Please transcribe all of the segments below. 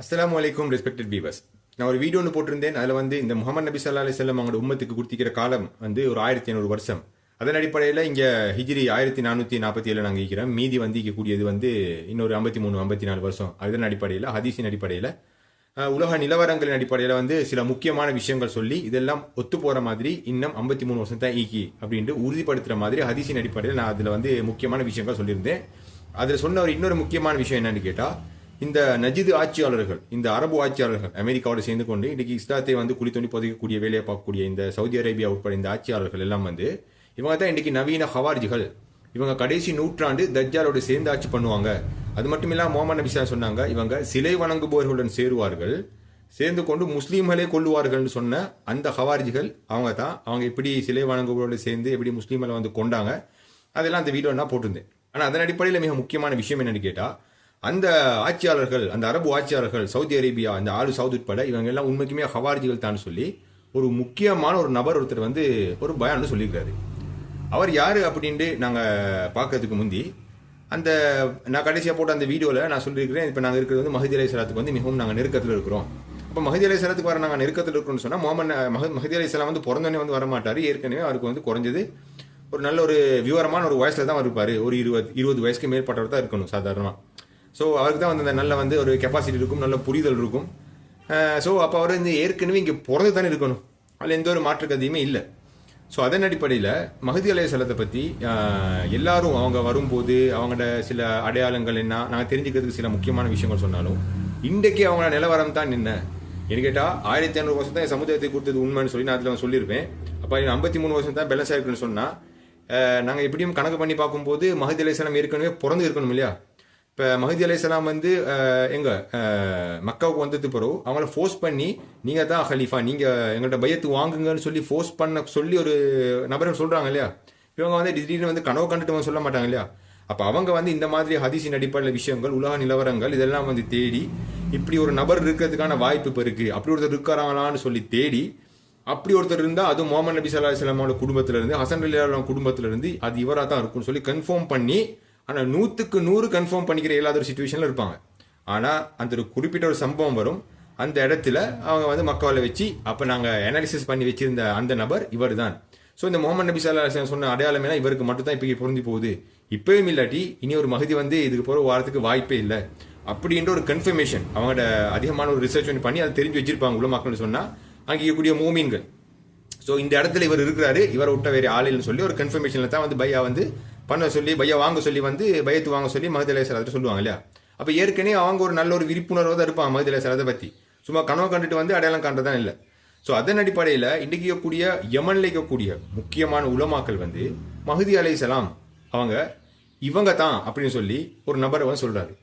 அஸ்ஸலாமு அலைக்கும் respected viewers. நான் ஒரு வீடியோ ஒன்று போட்டிருந்தேன். அதில் வந்து இந்த முகமது நபி ஸல்லல்லாஹு அலைஹி வஸல்லம் அவங்களோட உம்மத்துக்கு கொடுத்திக்கிற காலம் வந்து ஒரு 1500 வருஷம். அதன் அடிப்படையில் இங்கே ஹிஜ்ரி 1447 நாங்கள் இருக்கிறோம். மீதி வந்து இருக்கக்கூடியது வந்து இன்னொரு 53 54 வருஷம். அதன் அடிப்படையில் ஹதீஸின் அடிப்படையில் உலக நிலவரங்களின் அடிப்படையில் வந்து சில முக்கியமான விஷயங்கள் சொல்லி இதெல்லாம் ஒத்து போகிற மாதிரி இன்னும் 53 வருஷம் தான் ஈக்கி அப்படின்ட்டு உறுதிப்படுத்துகிற மாதிரி ஹதீஸின் அடிப்படையில் நான் அதில் வந்து முக்கியமான விஷயங்கள் சொல்லியிருந்தேன். அதில் சொன்ன இன்னொரு முக்கியமான விஷயம் என்னன்னு கேட்டால், இந்த நஜிது ஆட்சியாளர்கள், இந்த அரபு ஆட்சியாளர்கள் அமெரிக்காவோட சேர்ந்து கொண்டு இன்றைக்கு இஸ்லாத்தை வந்து குழி தோண்டி புதைக்கக்கூடிய வேலையை பார்க்கக்கூடிய இந்த சவுதி அரேபியா உட்பட இந்த ஆட்சியாளர்கள் எல்லாம் வந்து இவங்க தான் இன்றைக்கு நவீன ஹவார்ஜிகள். இவங்க கடைசி நூற்றாண்டு தஜ்ஜாலோட சேர்ந்து ஆட்சி பண்ணுவாங்க. அது மட்டும் இல்லாமல் முகமது நபி சொன்னாங்க, இவங்க சிலை வணங்குபவர்களுடன் சேருவார்கள், சேர்ந்து கொண்டு முஸ்லீம்களே கொள்ளுவார்கள் சொன்ன அந்த ஹவார்ஜிகள் அவங்க தான். அவங்க எப்படி சிலை வணங்குபவர்களோட சேர்ந்து எப்படி முஸ்லீம்களை வந்து கொண்டாங்க அதெல்லாம் அந்த வீடியோ நான் போட்டிருந்தேன். ஆனால் அதன் அடிப்படையில் மிக முக்கியமான விஷயம் என்னன்னு கேட்டால், அந்த ஆட்சியாளர்கள், அந்த அரபு ஆட்சியாளர்கள், சவுதி அரேபியா, அந்த ஆளு சவுதி உட்பட இவங்க எல்லாம் உண்மைக்குமே ஹவார்ஜிகள் தான் சொல்லி ஒரு முக்கியமான ஒரு நபர் ஒருத்தர் வந்து ஒரு பயான்னு சொல்லியிருக்காரு. அவர் யாரு அப்படின்ட்டு நாங்கள் பார்க்கறதுக்கு முந்தி அந்த நான் கடைசியாக போட்ட அந்த வீடியோவில் நான் சொல்லியிருக்கிறேன், இப்போ நாங்கள் இருக்கிறது வந்து மஹதி அலைஹிஸ்ஸலாத்துக்கு வந்து மிகவும் நாங்கள் நெருக்கத்தில் இருக்கிறோம். இப்போ மஹதி அலைஹிஸ்ஸலாத்துக்கு வர நாங்கள் நெருக்கத்தில் இருக்கிறோம்னு சொன்னால் மஹதி அலைஹிஸ்ஸலாம் வந்து பிறந்தோடனே வந்து வரமாட்டார். ஏற்கனவே அவருக்கு வந்து குறைஞ்சது ஒரு நல்ல ஒரு விவரமான ஒரு வயசில் தான் இருப்பார். ஒரு 20 வயசுக்கு மேற்பட்டவர் தான் இருக்கணும் சாதாரணமாக. ஸோ அவருக்கு தான் வந்து அந்த நல்ல வந்து ஒரு கெப்பாசிட்டி இருக்கும், நல்ல புரிதல் இருக்கும். ஸோ அப்போ அவர் வந்து ஏற்கனவே இங்கே பிறந்து தானே இருக்கணும், அதில் எந்த ஒரு மாற்று கதையுமே இல்லை. ஸோ அதன் அடிப்படையில் மஹதி அலைஹிஸ்ஸலாத்தை பற்றி எல்லாரும் அவங்க வரும்போது அவங்களோட சில அடையாளங்கள் என்ன நாங்கள் தெரிஞ்சுக்கிறதுக்கு சில முக்கியமான விஷயங்கள் சொன்னாலும் இன்றைக்கு அவங்களோட நிலவரம் தான் என்ன என்று கேட்டால் 1500 வருஷம் தான் என் சமுதாயத்தை கொடுத்தது உண்மைன்னு சொல்லி நான் அதில் சொல்லியிருப்பேன். அப்போ 53 வருஷம் தான் பெலன்ஸாக இருக்குன்னு சொன்னால் நாங்கள் எப்படியும் கணக்கு பண்ணி பார்க்கும்போது மஹதி அலைஹிஸ்ஸலாம் ஏற்கனவே பிறந்து இருக்கணும் இல்லையா? இப்போ மஹதி அலைஹிஸ்ஸலாம் வந்து மக்காவுக்கு வந்தது பிறகு அவங்கள ஃபோர்ஸ் பண்ணி நீங்கள் தான் ஹலீஃபா, நீங்கள் எங்கள்கிட்ட பையத்து வாங்குங்கன்னு சொல்லி ஃபோர்ஸ் பண்ண சொல்லி ஒரு நபர்கள் சொல்கிறாங்க இல்லையா? இவங்க வந்து திடீர்னு வந்து கனவு கண்டுட்டு சொல்ல மாட்டாங்க இல்லையா? அப்போ அவங்க வந்து இந்த மாதிரி ஹதீஸின் அடிப்படையில் விஷயங்கள், உலக நிலவரங்கள் இதெல்லாம் வந்து தேடி இப்படி ஒரு நபர் இருக்கிறதுக்கான வாய்ப்பு இப்போ இருக்குது, அப்படி ஒருத்தர் இருக்கிறாங்களான்னு சொல்லி தேடி அப்படி ஒருத்தர் இருந்தால் அதுவும் முகமது நபி ஸல்லல்லாஹு அலைஹி வஸல்லமோட குடும்பத்திலிருந்து, ஹசன் ரலியல்லாஹு குடும்பத்திலிருந்து அது இவராக தான் இருக்கும்னு சொல்லி கன்ஃபார்ம் பண்ணி, ஆனால் 100க்கு 100 கன்ஃபார்ம் பண்ணிக்கிற இல்லாத ஒரு சுச்சுவேஷனில் இருப்பாங்க. ஆனால் அந்த ஒரு குறிப்பிட்ட ஒரு சம்பவம் வரும், அந்த இடத்துல அவங்க வந்து மக்காவில் வச்சு அப்போ நாங்கள் அனாலிசிஸ் பண்ணி வச்சிருந்த அந்த நபர் இவர் தான். ஸோ இந்த முகமது நபி ஸல்லல்லாஹு அலைஹி வஸல்லம் சொன்ன அடையாளம் ஏன்னா இவருக்கு மட்டும் தான் இப்போ பொருந்தி போகுது, இப்போயும் இல்லாட்டி இனி ஒரு மஹதி வந்து இதுக்கு போகிற வாரத்துக்கு வாய்ப்பே இல்லை அப்படின்ற ஒரு கன்ஃபர்மேஷன் அவங்களோட அதிகமான ஒரு ரிசர்ச் பண்ணி அதை தெரிஞ்சு வச்சிருப்பாங்க உலமாக்கள்னு சொன்னால் அங்கே இருக்கக்கூடிய மூமீன்கள். ஸோ இந்த இடத்துல இவர் இருக்கிறாரு, இவரை விட்ட வேறு ஆளில்னு சொல்லி ஒரு கன்ஃபர்மேஷனில் தான் வந்து பையா வந்து பண்ண சொல்லி, பையா வாங்க சொல்லி வந்து பையத்து வாங்க சொல்லி மஹதி அலைஹிஸ்ஸலாத்தை சொல்லுவாங்க இல்லையா? அப்போ ஏற்கனவே அவங்க ஒரு நல்ல ஒரு விழிப்புணர்வு தான் இருப்பாங்க மஹதி அலைஹிஸ்ஸலாத்தை பற்றி, சும்மா கனவு கண்டுட்டு வந்து அடையாளம் காண்றதான் இல்லை. ஸோ அதன் அடிப்படையில் இன்றைக்கு இருக்கக்கூடிய யமனில் இருக்கக்கூடிய முக்கியமான உலமாக்கள் வந்து மஹதி அலைஹிஸ்ஸலாம் இவங்க தான் அப்படின்னு சொல்லி ஒரு நபரை வந்து சொல்கிறாரு.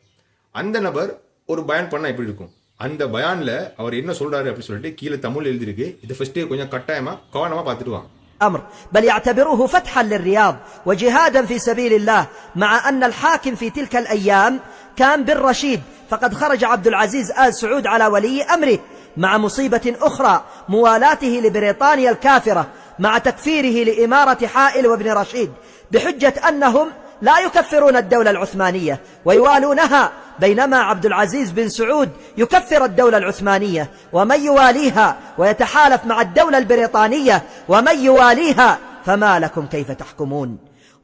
அந்த நபர் ஒரு பயான் பண்ணால் எப்படி இருக்கும், அந்த பயான்ல அவர் என்ன சொல்றாரு அப்படி சொல்லிட்டு கீழே தமிழ் எழுதிருக்கு. இதை ஃபர்ஸ்ட் கொஞ்சம் கட்டாயமா கவனமா பார்த்துட்டு வாங்க. أمر بل يعتبروه فتحا للرياض وجهادا في سبيل الله، مع أن الحاكم في تلك الأيام كان بالرشيد، فقد خرج عبد العزيز آل سعود على ولي أمره مع مصيبة أخرى، موالاته لبريطانيا الكافرة مع تكفيره لإمارة حائل وابن رشيد بحجة أنهم لا يكفرون الدولة العثمانية ويوالونها، بينما عبد العزيز بن سعود يكفر الدولة العثمانية ومن يواليها ويتحالف مع الدولة البريطانية ومن يواليها، فما لكم كيف تحكمون؟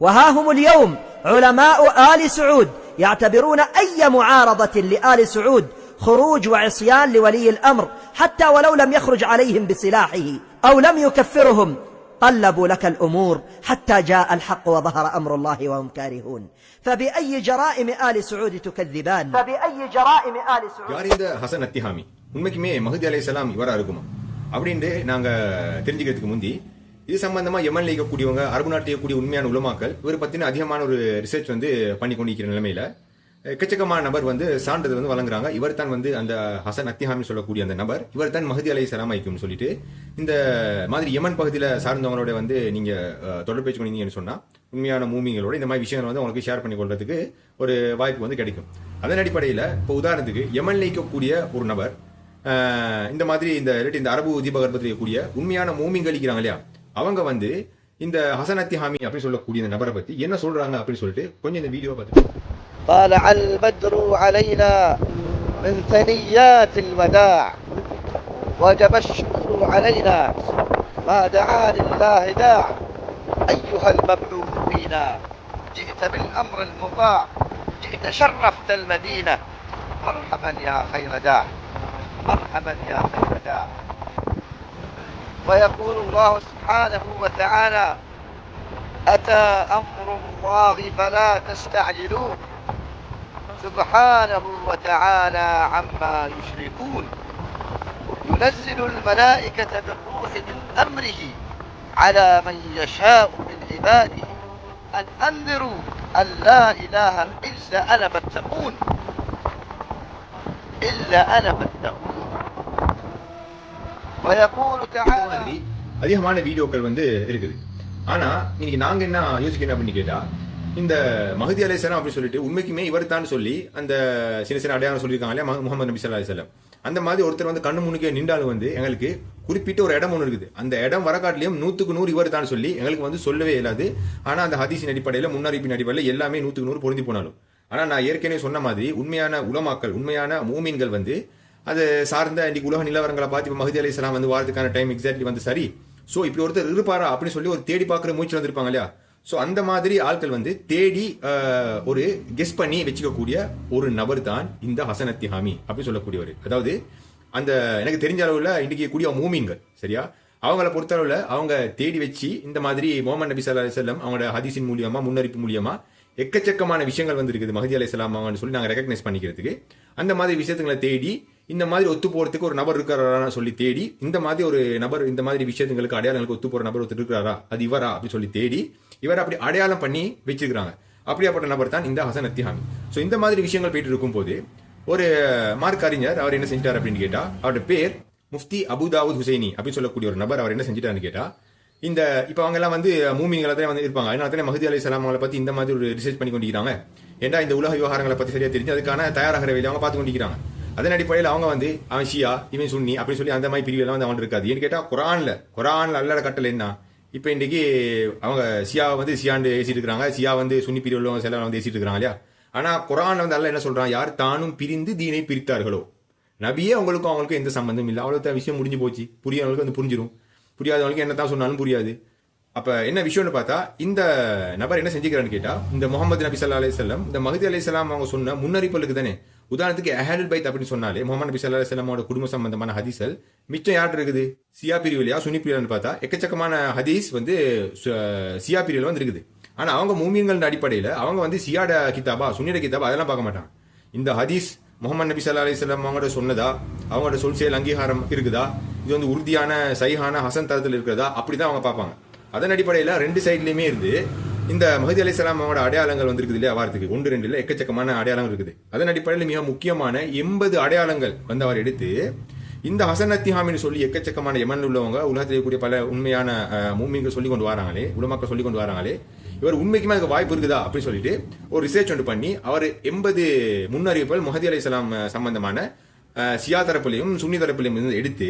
وها هم اليوم علماء آل سعود يعتبرون أي معارضة لآل سعود خروج وعصيان لولي الأمر، حتى ولو لم يخرج عليهم بسلاحه أو لم يكفرهم قلبوا لك الأمور حتى جاء الحق وظهر أمر الله وهم كارهون. فبأي جرائم آل سعود تكذبان؟ فبأي جرائم آل سعود؟ யார் இந்த ஹசன் அத்திஹாமி? உண்மைக்குமே மஹதி அலைஹிஸ்ஸலாம் இவரா இருக்குமா அப்படின்ட்டு நாங்கள் தெரிஞ்சுக்கிறதுக்கு முந்தி இது சம்பந்தமா யமன்ல இருக்கக்கூடியவங்க, அரபு நாட்டில் இருக்கக்கூடிய உண்மையான உலமாக்கள் இவரை பற்றின அதிகமான ஒரு ரிசர்ச் வந்து பண்ணி கொண்டிருக்கிற நிலைமையில எக்கச்சக்கமான நபர் வந்து சான்றிதழ் வந்து வழங்குறாங்க. இவர் தான் வந்து அந்த ஹசன் அத்திஹாமி சொல்லக்கூடிய அந்த நபர், இவர் தான் மஹதி அலைஹிஸ்ஸலாம் ஐக்கும்னு சொல்லிட்டு இந்த மாதிரி யமன் பகுதியில் சார்ந்தவங்களோட வந்து நீங்க தொடர்பு வச்சுக்கொண்டீங்கன்னு சொன்னா உண்மையான மூமிங்களோட இந்த மாதிரி விஷயங்கள் வந்து உங்களுக்கு ஷேர் பண்ணி கொள்றதுக்கு ஒரு வாய்ப்பு வந்து கிடைக்கும். அதன் அடிப்படையில் இப்போ உதாரணத்துக்கு யமன்ல இருக்கக்கூடிய ஒரு நபர் இந்த மாதிரி இந்த அரபு தீபகற்பத்தில் இருக்கக்கூடிய உண்மையான மூமிங்கள் இருக்கிறாங்க இல்லையா, அவங்க வந்து இந்த ஹசன் அத்திஹாமி அப்படி சொல்லக்கூடிய இந்த நபரை பத்தி என்ன சொல்றாங்க அப்படின்னு சொல்லிட்டு கொஞ்சம் இந்த வீடியோ பார்த்து. طالع البدر علينا من ثنيات الوداع، وجب الشكر علينا ما دعا لله داع. أيها المبعوث فينا جئت بالأمر المطاع، جئت شرفت المدينة، مرحبا يا خير داع، مرحبا يا خير داع. ويقول الله سبحانه وتعالى: أتى أمر الله فلا تستعجلوه، سبحانه وتعالى عما يشركون. ينزل الملائكة بالروح من أمره على من يشاء من عباده أن أنذروا أن لا إله إلا أنا فاتقون، إلا أنا فاتقون. ويقول تعالى அதிகமான வீடியோக்கள் வந்து இருக்குது. ஆனா இன்னைக்கு நாங்க என்ன யோசிக்கணும் அப்படின்னு கேட்டா, இந்த மஹதி அலைஹிஸ்ஸலாம் அப்படின்னு சொல்லிட்டு உண்மைக்குமே இவர் தான் சொல்லி அந்த சின்ன சின்ன அடையாளம் சொல்லியிருக்காங்க இல்லையா முகமது நபி ஸல்லல்லாஹு அலைஹி வஸல்லம், அந்த மாதிரி ஒருத்தர் வந்து கண்ணு முன்னுக்கே நின்றாலும் வந்து எங்களுக்கு குறிப்பிட்ட ஒரு இடம் ஒன்று இருக்குது. அந்த இடம் வரக்காட்டிலையும் 100க்கு 100 இவர் தான் சொல்லி எங்களுக்கு வந்து சொல்லவே இயலாது. ஆனா அந்த ஹதீஸின் அடிப்படையில் முன்னறிவிப்பின் அடிப்படையில் எல்லாமே 100க்கு 100 பொருந்தி போனாலும், ஆனா நான் ஏற்கனவே சொன்ன மாதிரி உண்மையான உலமாக்கள், உண்மையான மூமின்கள் வந்து அது சார்ந்த இன்னைக்கு உலக நிலவரங்களை பார்த்து இப்போ மஹதி அலைஹிஸ்ஸலாம் வந்து வாரத்துக்கான டைம் எக்ஸாக்ட்லி வந்து சரி, ஸோ இப்படி ஒருத்தர் இருப்பாரா அப்படின்னு சொல்லி ஒரு தேடி பார்க்குற முயற்சி வந்திருப்பாங்க இல்லையா. ஸோ அந்த மாதிரி ஆட்கள் வந்து தேடி ஒரு கெஸ் பண்ணி வச்சுக்கக்கூடிய ஒரு நபர் தான் இந்த ஹசன் அத்திஹாமி அப்படின்னு சொல்லக்கூடியவர். அதாவது அந்த எனக்கு தெரிஞ்ச அளவில் இன்னைக்கு கூடிய மூமின்கள் சரியா, அவங்கள பொறுத்தளவில் அவங்க தேடி வச்சு இந்த மாதிரி முகமது நபி ஸல்லல்லாஹு அலைஹி வஸல்லம் அவங்களோட ஹதீஸின் மூலியமா முன்னறிப்பு மூலியமா எக்கச்சக்கமான விஷயங்கள் வந்து இருக்குது மஹதி அலைஹிஸ்ஸலாம் அவங்கன்னு சொல்லி நாங்கள் ரெகக்னைஸ் பண்ணிக்கிறதுக்கு. அந்த மாதிரி விஷயத்துங்களை தேடி இந்த மாதிரி ஒத்து போறதுக்கு ஒரு நபர் இருக்கிறாரா சொல்லி தேடி, இந்த மாதிரி ஒரு நபர் இந்த மாதிரி விஷயங்களுக்கு அடையாளங்களுக்கு ஒத்து போற நபர் ஒருத்தர் இருக்கிறாரா, அது இவரா அப்படின்னு சொல்லி தேடி இவரை அப்படி அடையாளம் பண்ணி வச்சிருக்காங்க. அப்படியாப்பட்ட நபர் தான் இந்த ஹசன் அத்திஹாமி. ஸோ இந்த மாதிரி விஷயங்கள் போயிட்டு இருக்கும் போது ஒரு மார்க் அறிஞர் அவர் என்ன செஞ்சிட்டார் அப்படின்னு கேட்டா, அவரோட பேர் முஃப்தி அபுதாவுத் ஹுசைனி அப்படின்னு சொல்லக்கூடிய ஒரு நபர். அவர் என்ன செஞ்சிட்டாருன்னு கேட்டா, இந்த இப்போ அவங்க எல்லாம் வந்து மூமிங்களை தான் வந்து இருப்பாங்க. அதனால மஹதி அலைஹிஸ்ஸலாம் அவங்களை பத்தி இந்த மாதிரி ஒரு ரிசர்ச் பண்ணி கொண்டிருக்காங்க. ஏன்னா இந்த உலக விவகாரங்களை பத்தி சரியா தெரிஞ்சு அதுக்கான தயாராகிற வேலையை அவங்க பார்த்து கொண்டிருக்கிறாங்க. அதன் அடிப்படையில் அவங்க வந்து அவன் ஷியா இவன் சுன்னி அப்படின்னு சொல்லி அந்த மாதிரி பிரிவுலாம் வந்து அவன் இருக்காது. ஏன்னு கேட்டா குரான்ல அல்லாத கட்டளை என்ன, இப்போ இன்னைக்கு அவங்க ஷியா வந்து ஷியாண்டு ஏசிட்டு இருக்காங்க, ஷியா வந்து சுன்னி பிரிவுல சில வந்து ஏசிட்டு இருக்காங்க இல்லையா. ஆனா குரான்ல வந்து அல்ல என்ன சொல்றான், யார் தானும் பிரிந்து தீனை பிரித்தார்களோ, நபியே அவங்களுக்கும் எந்த சம்பந்தம் இல்லை, அவ்வளவு விஷயம் முடிஞ்சு போச்சு. புரியவங்களுக்கு வந்து புரிஞ்சிடும், புரியாதவங்களுக்கு என்னதான் சொன்னாலும் புரியாது. அப்ப என்ன விஷயம்னு பார்த்தா, இந்த நபர் என்ன செஞ்சுக்கிறான்னு கேட்டா, இந்த முகமது நபி ஸல்லல்லாஹு அலைஹி வஸல்லம் இந்த மஹதி அலைஹிஸ்ஸலாம் அவங்க சொன்ன முன்னறிப்புகளுக்கு தானே, உதாரணத்துக்கு அஹலுல் பைத் அப்படின்னு சொன்னாலே முகமது நபி ஸல்லல்லாஹு அலைஹி வஸல்லமோட குடும்ப சம்பந்தமான ஹதீஸ்கள் மிச்சம் யார்கிட்ட இருக்குது, சியா பிரிவுலையா சுன்னி பிரிவுன்னு பார்த்தா எக்கச்சக்கமான ஹதீஸ் வந்து சியா பிரிவுல வந்து இருக்குது. ஆனா அவங்க மூமியங்கள் அடிப்படையில் அவங்க வந்து சியாட கிதாபா சுன்னியோட கிதாபா அதெல்லாம் பார்க்க மாட்டாங்க. இந்த ஹதீஸ் முகமது நபி ஸல்லல்லாஹு அலைஹி வஸல்லம் அவங்களோட சொன்னதா, அவங்களோட சொல் செயல் அங்கீகாரம் இருக்குதா, இது வந்து உறுதியான சஹீஹான ஹசன் தரத்தில் இருக்கிறதா, அப்படிதான் அவங்க பார்ப்பாங்க. அதன் அடிப்படையில் ரெண்டு சைட்லயுமே இருந்து இந்த மஹதி அலைஹிஸ்ஸலாம் அவங்களோட அடையாளங்கள் வந்து இருக்குது இல்லையா, வாரத்துக்கு 1 2 எக்கச்சக்கமான அடையாளங்கள் இருக்குது. அதன் அடிப்படையில் மிக முக்கியமான 80 அடையாளங்கள் வந்து அவர் எடுத்து இந்த ஹசன் அத்திஹாமின்னு சொல்லி எக்கச்சக்கமான யமன் உள்ளவங்க உலகத்தில் இருக்கக்கூடிய பல உண்மையான மூமின்கள் சொல்லி கொண்டு வராங்களே, உலமாக்கள் சொல்லி கொண்டு வராங்களே, இவர் உண்மைக்குமே அதுக்கு வாய்ப்பு இருக்குதா அப்படின்னு சொல்லிட்டு ஒரு ரிசர்ச் ஒன்று பண்ணி அவர் 80 முன்னறிவிப்புகள் மஹதி அலைஹிஸ்ஸலாம் சம்பந்தமான ஷியா தரப்புலையும் சுன்னி தரப்புலையும் எடுத்து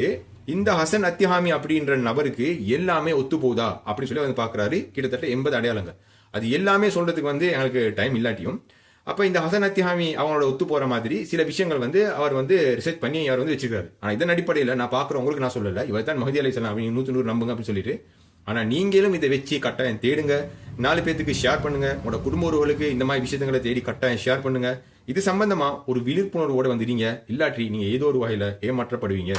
இந்த ஹசன் அத்திஹாமி அப்படின்ற நபருக்கு எல்லாமே ஒத்து போகுதா அப்படின்னு சொல்லி வந்து பாக்குறாரு. கிட்டத்தட்ட 80 அடையாளங்கள். அது எல்லாமே சொல்றதுக்கு வந்து எங்களுக்கு டைம் இல்லாட்டியும், அப்ப இந்த ஹசன் அத்திஹாமி அவங்களோட ஒத்து போற மாதிரி சில விஷயங்கள் வந்து அவர் வந்து ரிசர்ச் பண்ணி அவர் வந்து வச்சிருக்காரு. ஆனா இதன் அடிப்படையில் நான் பாக்குறவங்களுக்கு நான் சொல்லல இவர் தான் மஹதி அலைஹிஸ்ஸலாம் அவங்க 100 நம்புங்க அப்படின்னு சொல்லிட்டு. ஆனா நீங்களும் இதை வச்சு கட்டாயம் தேடுங்க, 4 பேருக்கு ஷேர் பண்ணுங்க, உங்களோட குடும்ப உறவுகளுக்கு இந்த மாதிரி விஷயங்களை தேடி கட்டாயம் ஷேர் பண்ணுங்க. இது சம்பந்தமா ஒரு விழிப்புணர்வோட வந்துடுங்க, இல்லாட்டி நீங்க ஏதோ ஒரு வகையில ஏமாற்றப்படுவீங்க.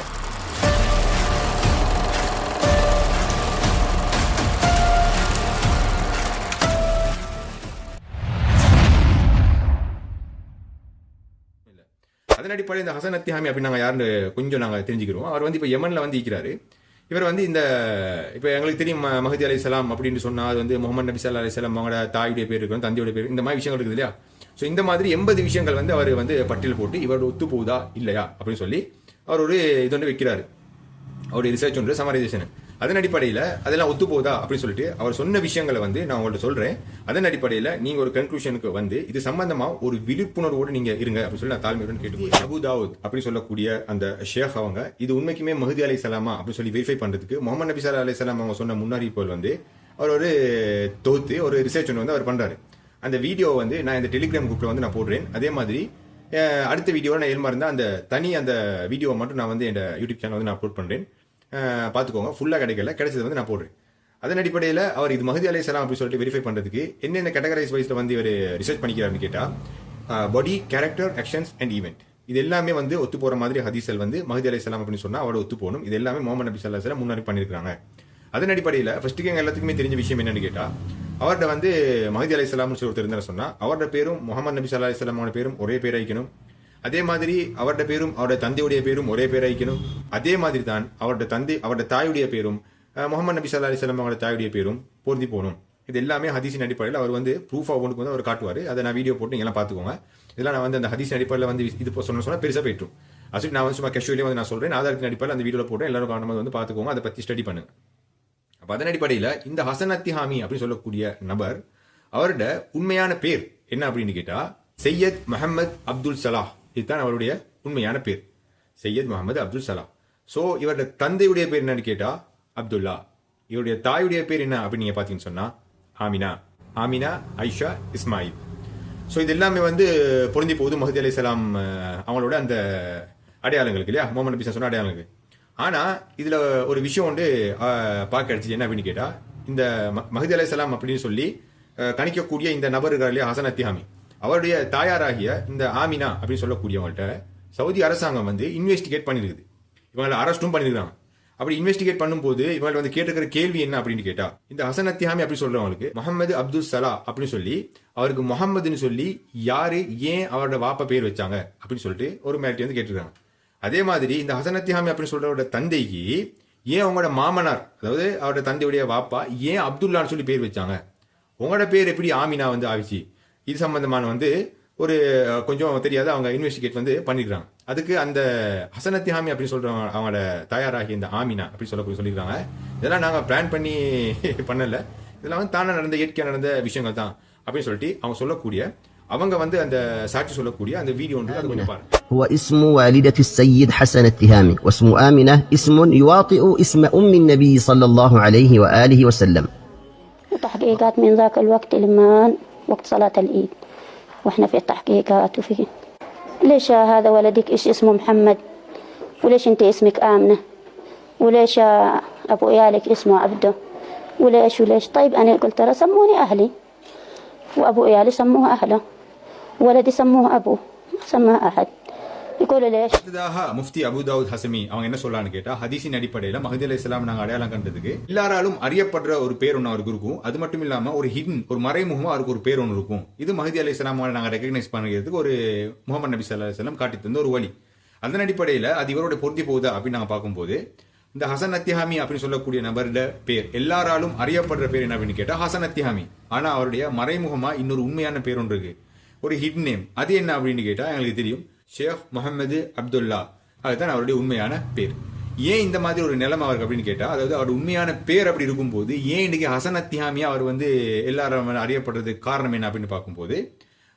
அதன் அடிப்படையில் இந்த ஹசன் அத்திஹாமி அப்படின்னு நாங்கள் யாருன்னு கொஞ்சம் நாங்கள் தெரிஞ்சுக்கிறோம். அவர் வந்து இப்போ யமன்ல வந்து இருக்கிறாரு. இவர் வந்து இந்த இப்போ எங்களுக்கு தெரியும் மஹதி அலைஹிஸ்ஸலாம் அப்படின்னு சொன்னால் அது வந்து முகமது நபி ஸல்லல்லாஹு அலைஹி வஸல்லம் அவங்களோட தாயுடைய பேர் இருக்கும், தந்தையோட பேர், இந்த மாதிரி விஷயங்கள் இருக்குது இல்லையா. ஸோ இந்த மாதிரி 80 விஷயங்கள் வந்து அவர் வந்து பட்டியல் போட்டு இவரோட ஒத்து போகுதா இல்லையா அப்படின்னு சொல்லி அவர் ஒரு இது ஒன்று வைக்கிறாரு, அவருடைய ரிசர்ச் ஒன்று சமரைசேஷன். அதன் அடிப்படையில் அதெல்லாம் ஒத்து போகுதா அப்படின்னு சொல்லிட்டு அவர் சொன்ன விஷயங்களை வந்து நான் உங்கள்ட்ட சொல்றேன். அதன் அடிப்படையில் நீங்க ஒரு கன்க்ளூஷனுக்கு வந்து இது சம்பந்தமா ஒரு விழிப்புணர்வோடு நீங்க இருங்க அப்படின்னு சொல்லி நான் தாழ்மையுடன் கேட்டு அபு தாவூத் அப்படின்னு சொல்லக்கூடிய அந்த ஷேக் அவங்க இது உண்மைக்குமே மஹதி அலைஹிஸ்ஸலாமா அப்படின்னு சொல்லி வெரிஃபை பண்றதுக்கு முகமது நபி ஸல்லல்லாஹு அலைஹி வஸல்லம் அவங்க சொன்ன முன்னறிவிப்புகள் வந்து அவர் ஒரு தொகுத்து ஒரு ரிசர்ச் ஒன்று வந்து அவர் பண்றாரு. அந்த வீடியோ வந்து நான் இந்த டெலிகிராம் குரூப்ல வந்து நான் போடுறேன். அதே மாதிரி அடுத்த வீடியோவில் நான் ஏழ்மா இருந்தால் அந்த வீடியோவை மட்டும் நான் வந்து என் யூடியூப் சேனல் வந்து நான் அப்லோட் பண்ணுறேன். பார்த்துக்கோங்க, ஃபுல்லாக கிடைச்சது வந்து நான் போடுறேன். அதன் அடிப்படையில் அவர் இது மஹதி அலைஹிஸ்ஸலாம் அப்படின்னு சொல்லிட்டு வெரிஃபை பண்ணுறதுக்கு என்னென்ன கேட்டகரைஸ் வைஸில் வந்து இவர் ரிசர்ச் பண்ணிக்கிறாருன்னு கேட்டால், பாடி, கேரக்டர், ஆக்ஷன்ஸ் அண்ட் ஈவெண்ட், இது எல்லாமே வந்து ஒத்து போகிற மாதிரி ஹதீஸ்கள் வந்து மஹதி அலைஹிஸ்ஸலாம் அப்படின்னு சொன்னால் அவரோட ஒத்து போகணும். இது எல்லாமே முஹம்மது நபி ஸல்லல்லாஹு அலைஹி வஸல்லம் முன்னாடி பண்ணியிருக்காங்க. அதன் அடிப்படையில் ஃபர்ஸ்ட்டுக்கு எங்கள் எல்லாத்துக்குமே தெரிஞ்ச விஷயம் என்னன்னு கேட்டால், அவர்கிட்ட வந்து மஹதி அலைஹிஸ்ஸலாம்னு சொல்லி ஒருத்தர் இருந்தார் சொன்னால் அவரோட பேரும் முஹம்மது நபி ஸல்லல்லாஹு அலைஹி வஸல்லமோட பேரும் ஒரே பேர் வைக்கணும். அதே மாதிரி அவரோட பேரும் அவரோட தந்தையுடைய பேரும் ஒரே பேர் வைக்கணும். அதே மாதிரி தான் அவரோட தாயுடைய பேரும் முஹம்மது நபி ஸல்லல்லாஹு அலைஹி வஸல்லம் அவரோட தாயுடைய பேரும் பொருந்தி போகணும். இது எல்லாமே ஹதீஸின் அடிப்படையில் அவர் வந்து ப்ரூஃப் ஒன்றுக்கு வந்து அவர் காட்டுவார். அதை நான் வீடியோ போட்டு எல்லாம் பார்த்துக்கோங்க. இதெல்லாம் நான் வந்து அந்த ஹதீஸின் அடிப்படையில் வந்து இது சொன்னால் பெருசாக போயிட்டும். அது நான் வந்து சும்மா கேஷுவலியே வந்து நான் சொல்கிறேன். ஆதாரத்தின் அடிப்படையில் அந்த வீடியோவில் போட்டு எல்லாரும் கவனமாக வந்து பார்த்துக்கோங்க, அதை பற்றி ஸ்டடி பண்ணுங்க. அப்போ அதன் அடிப்படையில் இந்த ஹசன் அத்திஹாமி அப்படின்னு சொல்லக்கூடிய நபர், அவரோட உண்மையான பேர் என்ன அப்படின்னு கேட்டால் சையத் முஹம்மது அப்துல் சலாஹ். இதுதான் அவருடைய உண்மையான பேர், சையத் முஹம்மது அப்துல் சலாஹ். ஸோ இவரோட தந்தையுடைய பேர் என்னன்னு கேட்டால் அப்துல்லா. இவருடைய தாயுடைய பேர் என்ன அப்படின்னு நீங்கள் பார்த்தீங்கன்னு சொன்னால் ஆமினா ஐஷா இஸ்மாயில். ஸோ இது எல்லாமே வந்து பொருந்தி போகுது மஹதி அலைஹிஸ்ஸலாம் அவங்களோட அந்த அடையாளங்களுக்கு இல்லையா, முஹம்மது நபி சொன்ன அடையாளங்களுக்கு. ஆனால் இதில் ஒரு விஷயம் வந்து பார்க்க கிடைச்சிது. என்ன அப்படின்னு கேட்டால், இந்த மஹதி அலைஹிஸ்ஸலாம் அப்படின்னு சொல்லி கணிக்கக்கூடிய இந்த நபர்கள் இல்லையா ஹசன் அத்திஹாமி, அவருடைய தாயாராகிய இந்த ஆமினா அப்படின்னு சொல்லக்கூடியவங்கள்ட்ட சவுதி அரசாங்கம் வந்து இன்வெஸ்டிகேட் பண்ணியிருக்குது. இவங்களை அரெஸ்டும் பண்ணியிருக்காங்க. அப்படி இன்வெஸ்டிகேட் பண்ணும்போது இவங்க வந்து கேட்டுக்கிற கேள்வி என்ன அப்படின்னு கேட்டா, இந்த ஹசன் அத்திஹாமி அப்படி சொல்றவங்களுக்கு முஹம்மது அப்துல் சலா அப்படின்னு சொல்லி அவருக்கு முஹம்மதுன்னு சொல்லி யாரு ஏன் அவரோட வாப்ப பேர் வச்சாங்க அப்படின்னு சொல்லிட்டு ஒரு மேட்டி வந்து கேட்டுருக்காங்க. அதே மாதிரி இந்த ஹசன் அத்திஹாமி அப்படின்னு சொல்றவரோட தந்தைக்கு ஏன் அவங்களோட மாமனார், அதாவது அவரோட தந்தையுடைய வாப்பா ஏன் அப்துல்லான்னு சொல்லி பேர் வச்சாங்க, உங்களோட பேர் எப்படி ஆமினா வந்து ஆகிச்சு, இது சம்பந்தமான வந்து ஒரு கொஞ்சம் தெரியாத அவங்க இன்வெஸ்டிகேட் வந்து பண்ணிடுறாங்க. அதுக்கு அந்த ஹசன் அத்திஹாமி அப்படின்னு சொல்றவங்க அவங்களோட தயாராகி இந்த ஆமினா அப்படி சொல்லியிருக்காங்க. இதெல்லாம் நாங்கள் பிளான் பண்ணி பண்ணல, இதெல்லாம் வந்து தானே நடந்த இயற்கையாக நடந்த விஷயங்கள் தான் அப்படின்னு சொல்லிட்டு அவங்க வந்து அந்த சாட்சி சொல்லக்கூடிய அந்த வீடியோ ஒன்று அது கொஞ்சம் பாருங்க. هو اسم والدة السيد حسن التهامي واسم آمنة اسم يواطئ اسم أم النبي صلى الله عليه وآله وسلم. تحقيقات من ذاك الوقت لما وقت صلاة العيد واحنا في التحقيقات وفيه ليش هذا ولدك ايش اسمه محمد وليش انت اسمك آمنة وليش ابو عيالك اسمه عبده وليش طيب انا قلت ترى سموني اهلي وابو عيالي سموه اهله ولدي سموه ابوه ما سماه احد يقول ليش. முஃப்தி அபு தாவூத் ஹசமி அவங்க என்ன சொல்லலான்னு கேட்டா, ஹதீஸின் அடிப்படையில் மஹதி அலைஹிஸ்ஸலாம் நாங்கள் அடையாளம் கண்டதுக்கு எல்லாராலும் அறியப்படுற ஒரு பேர் ஒன்று அவருக்கு இருக்கும். அது மட்டும் இல்லாம ஒரு ஹிடன் ஒரு மறைமுகமா அவருக்கு ஒரு பேர் ஒன்று இருக்கும். இது மஹதி அலைஹிஸ்ஸலாம் நாங்கள் ரெகக்னைஸ் பண்ணுறதுக்கு ஒரு முஹம்மது நபி ஸல்லல்லாஹு அலைஹி வஸல்லம் காட்டி தந்த ஒரு வழி. அதன் அடிப்படையில் அது இவரோட பொருத்தி போகுதா அப்படின்னு நாங்கள் பார்க்கும்போது, இந்த ஹசன் அத்திஹாமி அப்படின்னு சொல்லக்கூடிய நபரோட பேர் எல்லாராலும் அறியப்படுற பேர் என்ன அப்படின்னு கேட்டா ஹசன் அத்திஹாமி. ஆனா அவருடைய மறைமுகமா இன்னொரு உண்மையான பேர் ஒன்று இருக்கு, ஒரு ஹிட் நேம். அது என்ன அப்படின்னு கேட்டா எங்களுக்கு தெரியும், ஷேக் முஹம்மது அப்துல்லா. அதுதான் அவருடைய உண்மையான பேர். ஏன் இந்த மாதிரி ஒரு நிலைமை அவருக்கு அப்படின்னு கேட்டா, அதாவது அவருடைய உண்மையான பேர் அப்படி இருக்கும்போது ஏன் இன்னைக்கு ஹசன் அத்திஹாமியா அவர் வந்து எல்லாரும் அறியப்படுறதுக்கு காரணம் என்ன அப்படின்னு பார்க்கும்போது,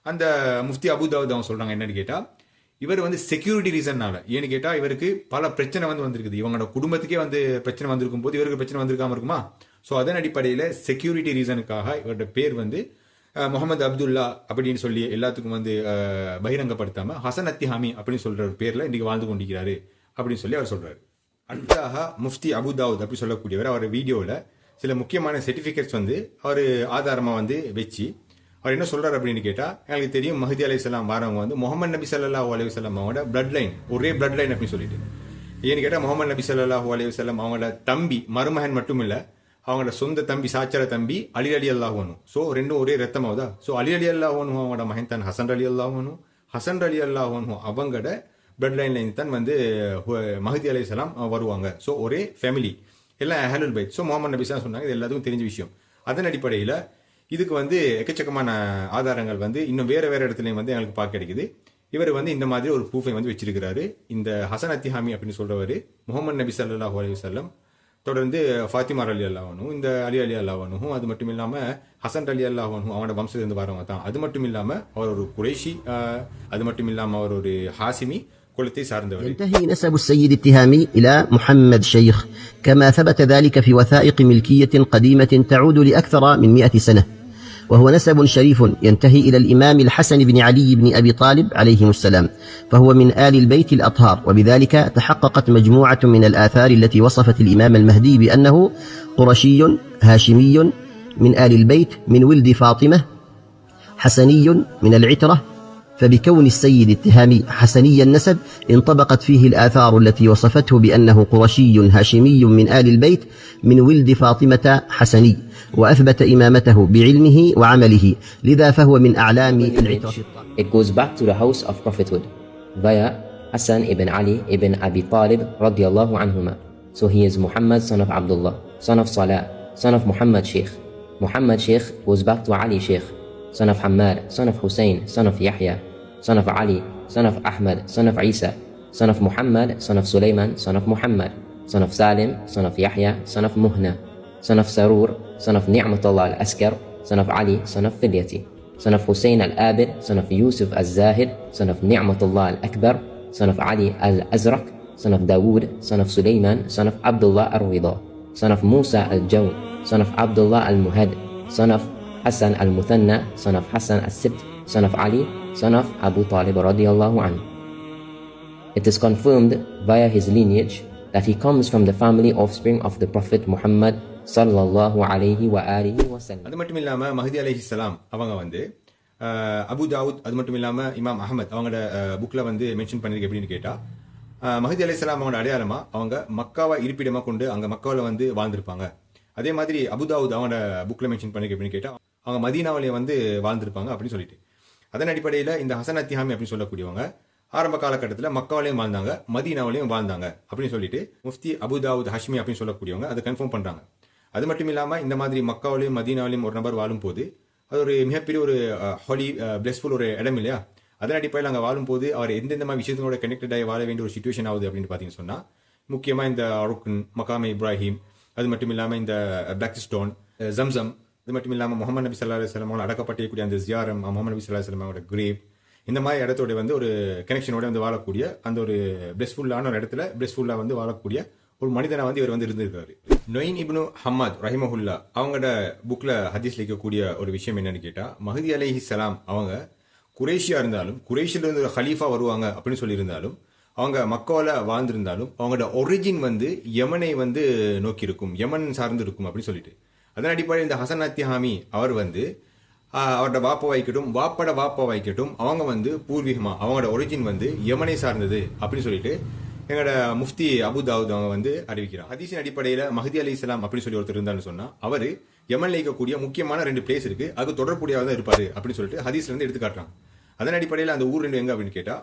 அந்த முஃப்தி அபு தாவூத் அவங்க சொல்றாங்க என்னன்னு கேட்டா, இவர் வந்து செக்யூரிட்டி ரீசன்னால, ஏன்னு கேட்டா இவருக்கு பல பிரச்சனை வந்து வந்திருக்குது. இவங்களோட குடும்பத்துக்கே வந்து பிரச்சனை வந்திருக்கும் போது இவருக்கு பிரச்சனை வந்திருக்காம இருக்குமா? ஸோ அதன் அடிப்படையில் செக்யூரிட்டி ரீசனுக்காக இவரோட பேர் வந்து முகமது அப்துல்லா அப்படின்னு சொல்லி எல்லாத்துக்கும் வந்து பகிரங்கப்படுத்தாம ஹசன் அத்திஹாமி அப்படின்னு சொல்ற ஒரு பேர்ல இன்னைக்கு வாழ்ந்து கொண்டிருக்கிறாரு அப்படின்னு சொல்லி அவர் சொல்றாரு. அடுத்ததாக முஃப்தி அபு தாவூத் அப்படி சொல்லக்கூடியவர் அவர் வீடியோவில் சில முக்கியமான சர்டிஃபிகேட்ஸ் வந்து அவர் ஆதாரமாக வந்து வச்சு அவர் என்ன சொல்றாரு அப்படின்னு கேட்டா, எங்களுக்கு தெரியும் மஹதி அலைஹிஸ்ஸலாம் வரவங்க வந்து முஹம்மது நபி ஸல்லல்லாஹு அலைஹி வஸல்லம் அவங்களோட பிளட் லைன், ஒரே பிளட் லைன் அப்படின்னு சொல்லிட்டு. ஏன்னு கேட்டால் முஹம்மது நபி ஸல்லல்லாஹு அலைஹி வஸல்லம் அவங்களோட தம்பி மருமகன் மட்டும் இல்லை, அவங்களோட சொந்த தம்பி சாச்சர தம்பி அலி ரலியல்லாஹு அன்ஹு. ஸோ ரெண்டும் ஒரே ரத்தமாவதா. ஸோ அலி ரலியல்லாஹு அன்ஹு அவங்களோட மகன் தான் ஹசன் ரலியல்லாஹு அன்ஹு. ஹசன் ரலியல்லாஹு அன்ஹு அவங்களோட பிளட் லைன்ல தான் வந்து மஹதி அலைஹிஸ்ஸலாம் வருவாங்க. ஸோ ஒரே ஃபேமிலி, எல்லாம் அஹ்லுல் பைத். ஸோ முஹம்மது நபி ஸல்லல்லாஹு சொன்னாங்க, இது எல்லாத்துக்கும் தெரிஞ்ச விஷயம். அதன் அடிப்படையில் இதுக்கு வந்து எக்கச்சக்கமான ஆதாரங்கள் வந்து இன்னும் வேற இடத்துலையும் வந்து எங்களுக்கு பார்க்க கிடைக்குது. இவர் வந்து இந்த மாதிரி ஒரு ப்ரூஃபை வந்து வச்சிருக்கிறாரு. இந்த ஹசன் அத்திஹாமி அப்படின்னு சொல்றவர் முஹம்மது நபி ஸல்லல்லாஹு அலைஹி வஸல்லம் தொடர்ந்து ஃபாத்திமா ரலியல்லாஹு அன்ஹு, இந்த அலி ரலியல்லாஹு அன்ஹு, அது மட்டும் இல்லாம ஹசன் ரலியல்லாஹு அன்ஹு அவனோட வம்சத்திலிருந்து வரவங்க தான். அது மட்டும் இல்லாம அவர் ஒரு குறைஷி, அது மட்டும் இல்லாம அவர் ஒரு ஹாசிமி குலத்தை சார்ந்தவர். ينتهي نسب السيد التهامي إلى محمد شيخ كما ثبت ذلك في وثائق ملكية قديمة تعود لأكثر من 100 سنة، وهو نسب شريف ينتهي إلى الإمام الحسن بن علي بن أبي طالب عليهم السلام، فهو من آل البيت الأطهار، وبذلك تحققت مجموعة من الآثار التي وصفت الإمام المهدي بأنه قرشي هاشمي من آل البيت من ولد فاطمة حسني من العترة. فبكون السيد التهامي حسني النسب انطبقت فيه الآثار التي وصفته بأنه قرشي هاشمي من آل البيت من ولد فاطمة حسني، وأثبت إمامته بعلمه وعمله، لذا فهو من أعلام العترة. It goes back to the house of prophethood via Hassan ibn Ali ibn Abi Talib radiallahu anhuma. So he is Muhammad son of Abdullah, son of Salah, son of Muhammad Sheikh. Muhammad Sheikh goes back to Ali Sheikh, son of Hammad, son of Hussein, son of Yahya, son of Ali, son of Ahmad, son of Isa, son of Muhammad, son of Sulaiman, son of Muhammad, son of Salim, son of Yahya, son of Muhna, son of Sarur, son of Ni'matullah al-Askar, son of Ali, son of Filyati, son of Hussein al-Abid, son of Yusuf al-Zahid, son of Ni'matullah al-Akbar, son of Ali al-Azraq, son of Dawood, son of Sulaiman, son of Abdullah al-Rida, son of Musa al-Jawn, son of Abdullah al-Muhad, son of Hassan al-Muthanna, son of Hassan al-Sibt, son of Ali, son of Abu Talib radiallahu anhu. It is confirmed via his lineage that he comes from the family offspring of the Prophet Muhammad sallallahu alayhi wa alihi wa sallam. அது மட்டும் இல்லாம மஹதி அலைஹிஸ்ஸலாம் அவங்க வந்து அபு தாவூத், அது மட்டும் இல்லாம இமாம் அஹமத் அவங்களோட புக்ல வந்து மென்ஷன் பண்ணிருக்கு எப்படின்னு கேட்டா, மஹதி அலைஹிஸ்ஸலாம் அவங்களோட அடையாளமா அவங்க மக்காவை இருப்பிடமா கொண்டு அங்க மக்காவில் வந்து வாழ்ந்திருப்பாங்க. அதே மாதிரி அபு தாவூத் அவங்களோட புக்ல மென்ஷன் பண்ணிருக்கு எப்படின்னு கேட்டா, அவங்க மதீனாவிலேயே வந்து வாழ்ந்திருப்பாங்க அப்படின்னு சொல்லிட்டு. அதன் அடிப்படையில் இந்த ஹசன் அத்திஹாமி அப்படின்னு சொல்லக்கூடியவங்க ஆரம்ப காலகட்டத்தில் மக்காவிலையும் வாழ்ந்தாங்க, மதீனாவிலையும் வாழ்ந்தாங்க அப்படின்னு சொல்லிட்டு முஃப்தி அபு தாவூத் ஹஷ்மி அப்படின்னு சொல்லக்கூடியவங்க அதை கன்ஃபார்ம் பண்றாங்க. அது மட்டும் இல்லாமல் இந்த மாதிரி மக்காவிலையும் மதீனாவிலையும் ஒரு நபர் வாழும் போது அது ஒரு மிகப்பெரிய ஒரு ஹாலி பிளஸ்ஃபுல் ஒரு இடம் இல்லையா. அதன் அடிப்படையில் அங்கே வாழும்போது அவர் எந்தெந்த மாதிரி விஷயத்தோட கனெக்டட் ஆகி வாழ வேண்டிய ஒரு சுச்சுவேஷன் ஆகுது அப்படின்னு பார்த்தீங்கன்னு சொன்னால், முக்கியமாக இந்த ருக்ன், மகாமே இப்ராஹிம், அது மட்டும் இல்லாமல் இந்த பிளாக் ஸ்டோன், ஜம்சம், அது மட்டும் இல்லாமல் முகமது நபி ஸல்லல்லாஹு அலைஹி வஸல்லம் அடக்கப்பட்டிருக்கக்கூடிய அந்த ஜியாரம், முகமது நபி ஸல்லல்லாஹு அலைஹி வஸல்லம் கிரேவ், இந்த மாதிரி இடத்தோட வந்து ஒரு கனெக்ஷனோட வந்து வாழக்கூடிய அந்த ஒரு பிளஸ்ஃபுல்லான ஒரு இடத்துல பிளஸ்ஃபுல்லாக வந்து வாழக்கூடிய ஒரு மனிதனை வந்து இவர் வந்து இருந்திருக்காரு. நொயின் இப்னு ஹம்மத் ரஹிமஹுல்லா அவங்களோட புக்ல ஹதீஸ் லிக்கக்கூடிய ஒரு விஷயம் என்னன்னு கேட்டா, மஹதி அலைஹிஸ்ஸலாம் அவங்க குரேஷியா இருந்தாலும், குரேஷில இருந்து ஒரு ஹலீஃபா வருவாங்க அப்படின்னு சொல்லியிருந்தாலும், அவங்க மக்காவில் வாழ்ந்திருந்தாலும் அவங்களோட ஒரிஜின் வந்து யமனை வந்து நோக்கி இருக்கும், யமன் சார்ந்து இருக்கும் அப்படின்னு சொல்லிட்டு. அதன் அடிப்படையில் இந்த ஹசன் அத்திஹாமி அவர் வந்து அவரோட வாப்பா வைக்கட்டும், வாப்பட வாப்பா வைக்கட்டும், அவங்க வந்து பூர்வீகமா அவங்களோட ஒரிஜின் வந்து யமனை சார்ந்தது அப்படின்னு சொல்லிட்டு எங்களோட முஃப்தி அபு தாவூத் அவங்க வந்து அறிவிக்கிறார். ஹதீஸின் அடிப்படையில் மஹதி அலைஹிஸ்ஸலாம் அப்படின்னு சொல்லி ஒருத்தர் இருந்தான்னு சொன்னா, அவர் யமன்ல இருக்கக்கூடிய முக்கியமான 2 பிளேஸ் இருக்கு, அது தொடர்புடையதாக தான் இருப்பாரு அப்படின்னு சொல்லிட்டு ஹதீஸ்ல இருந்து எடுத்து காட்டுறாங்க. அதன் அடிப்படையில் அந்த ஊர் 2 எங்க அப்படின்னு கேட்டா,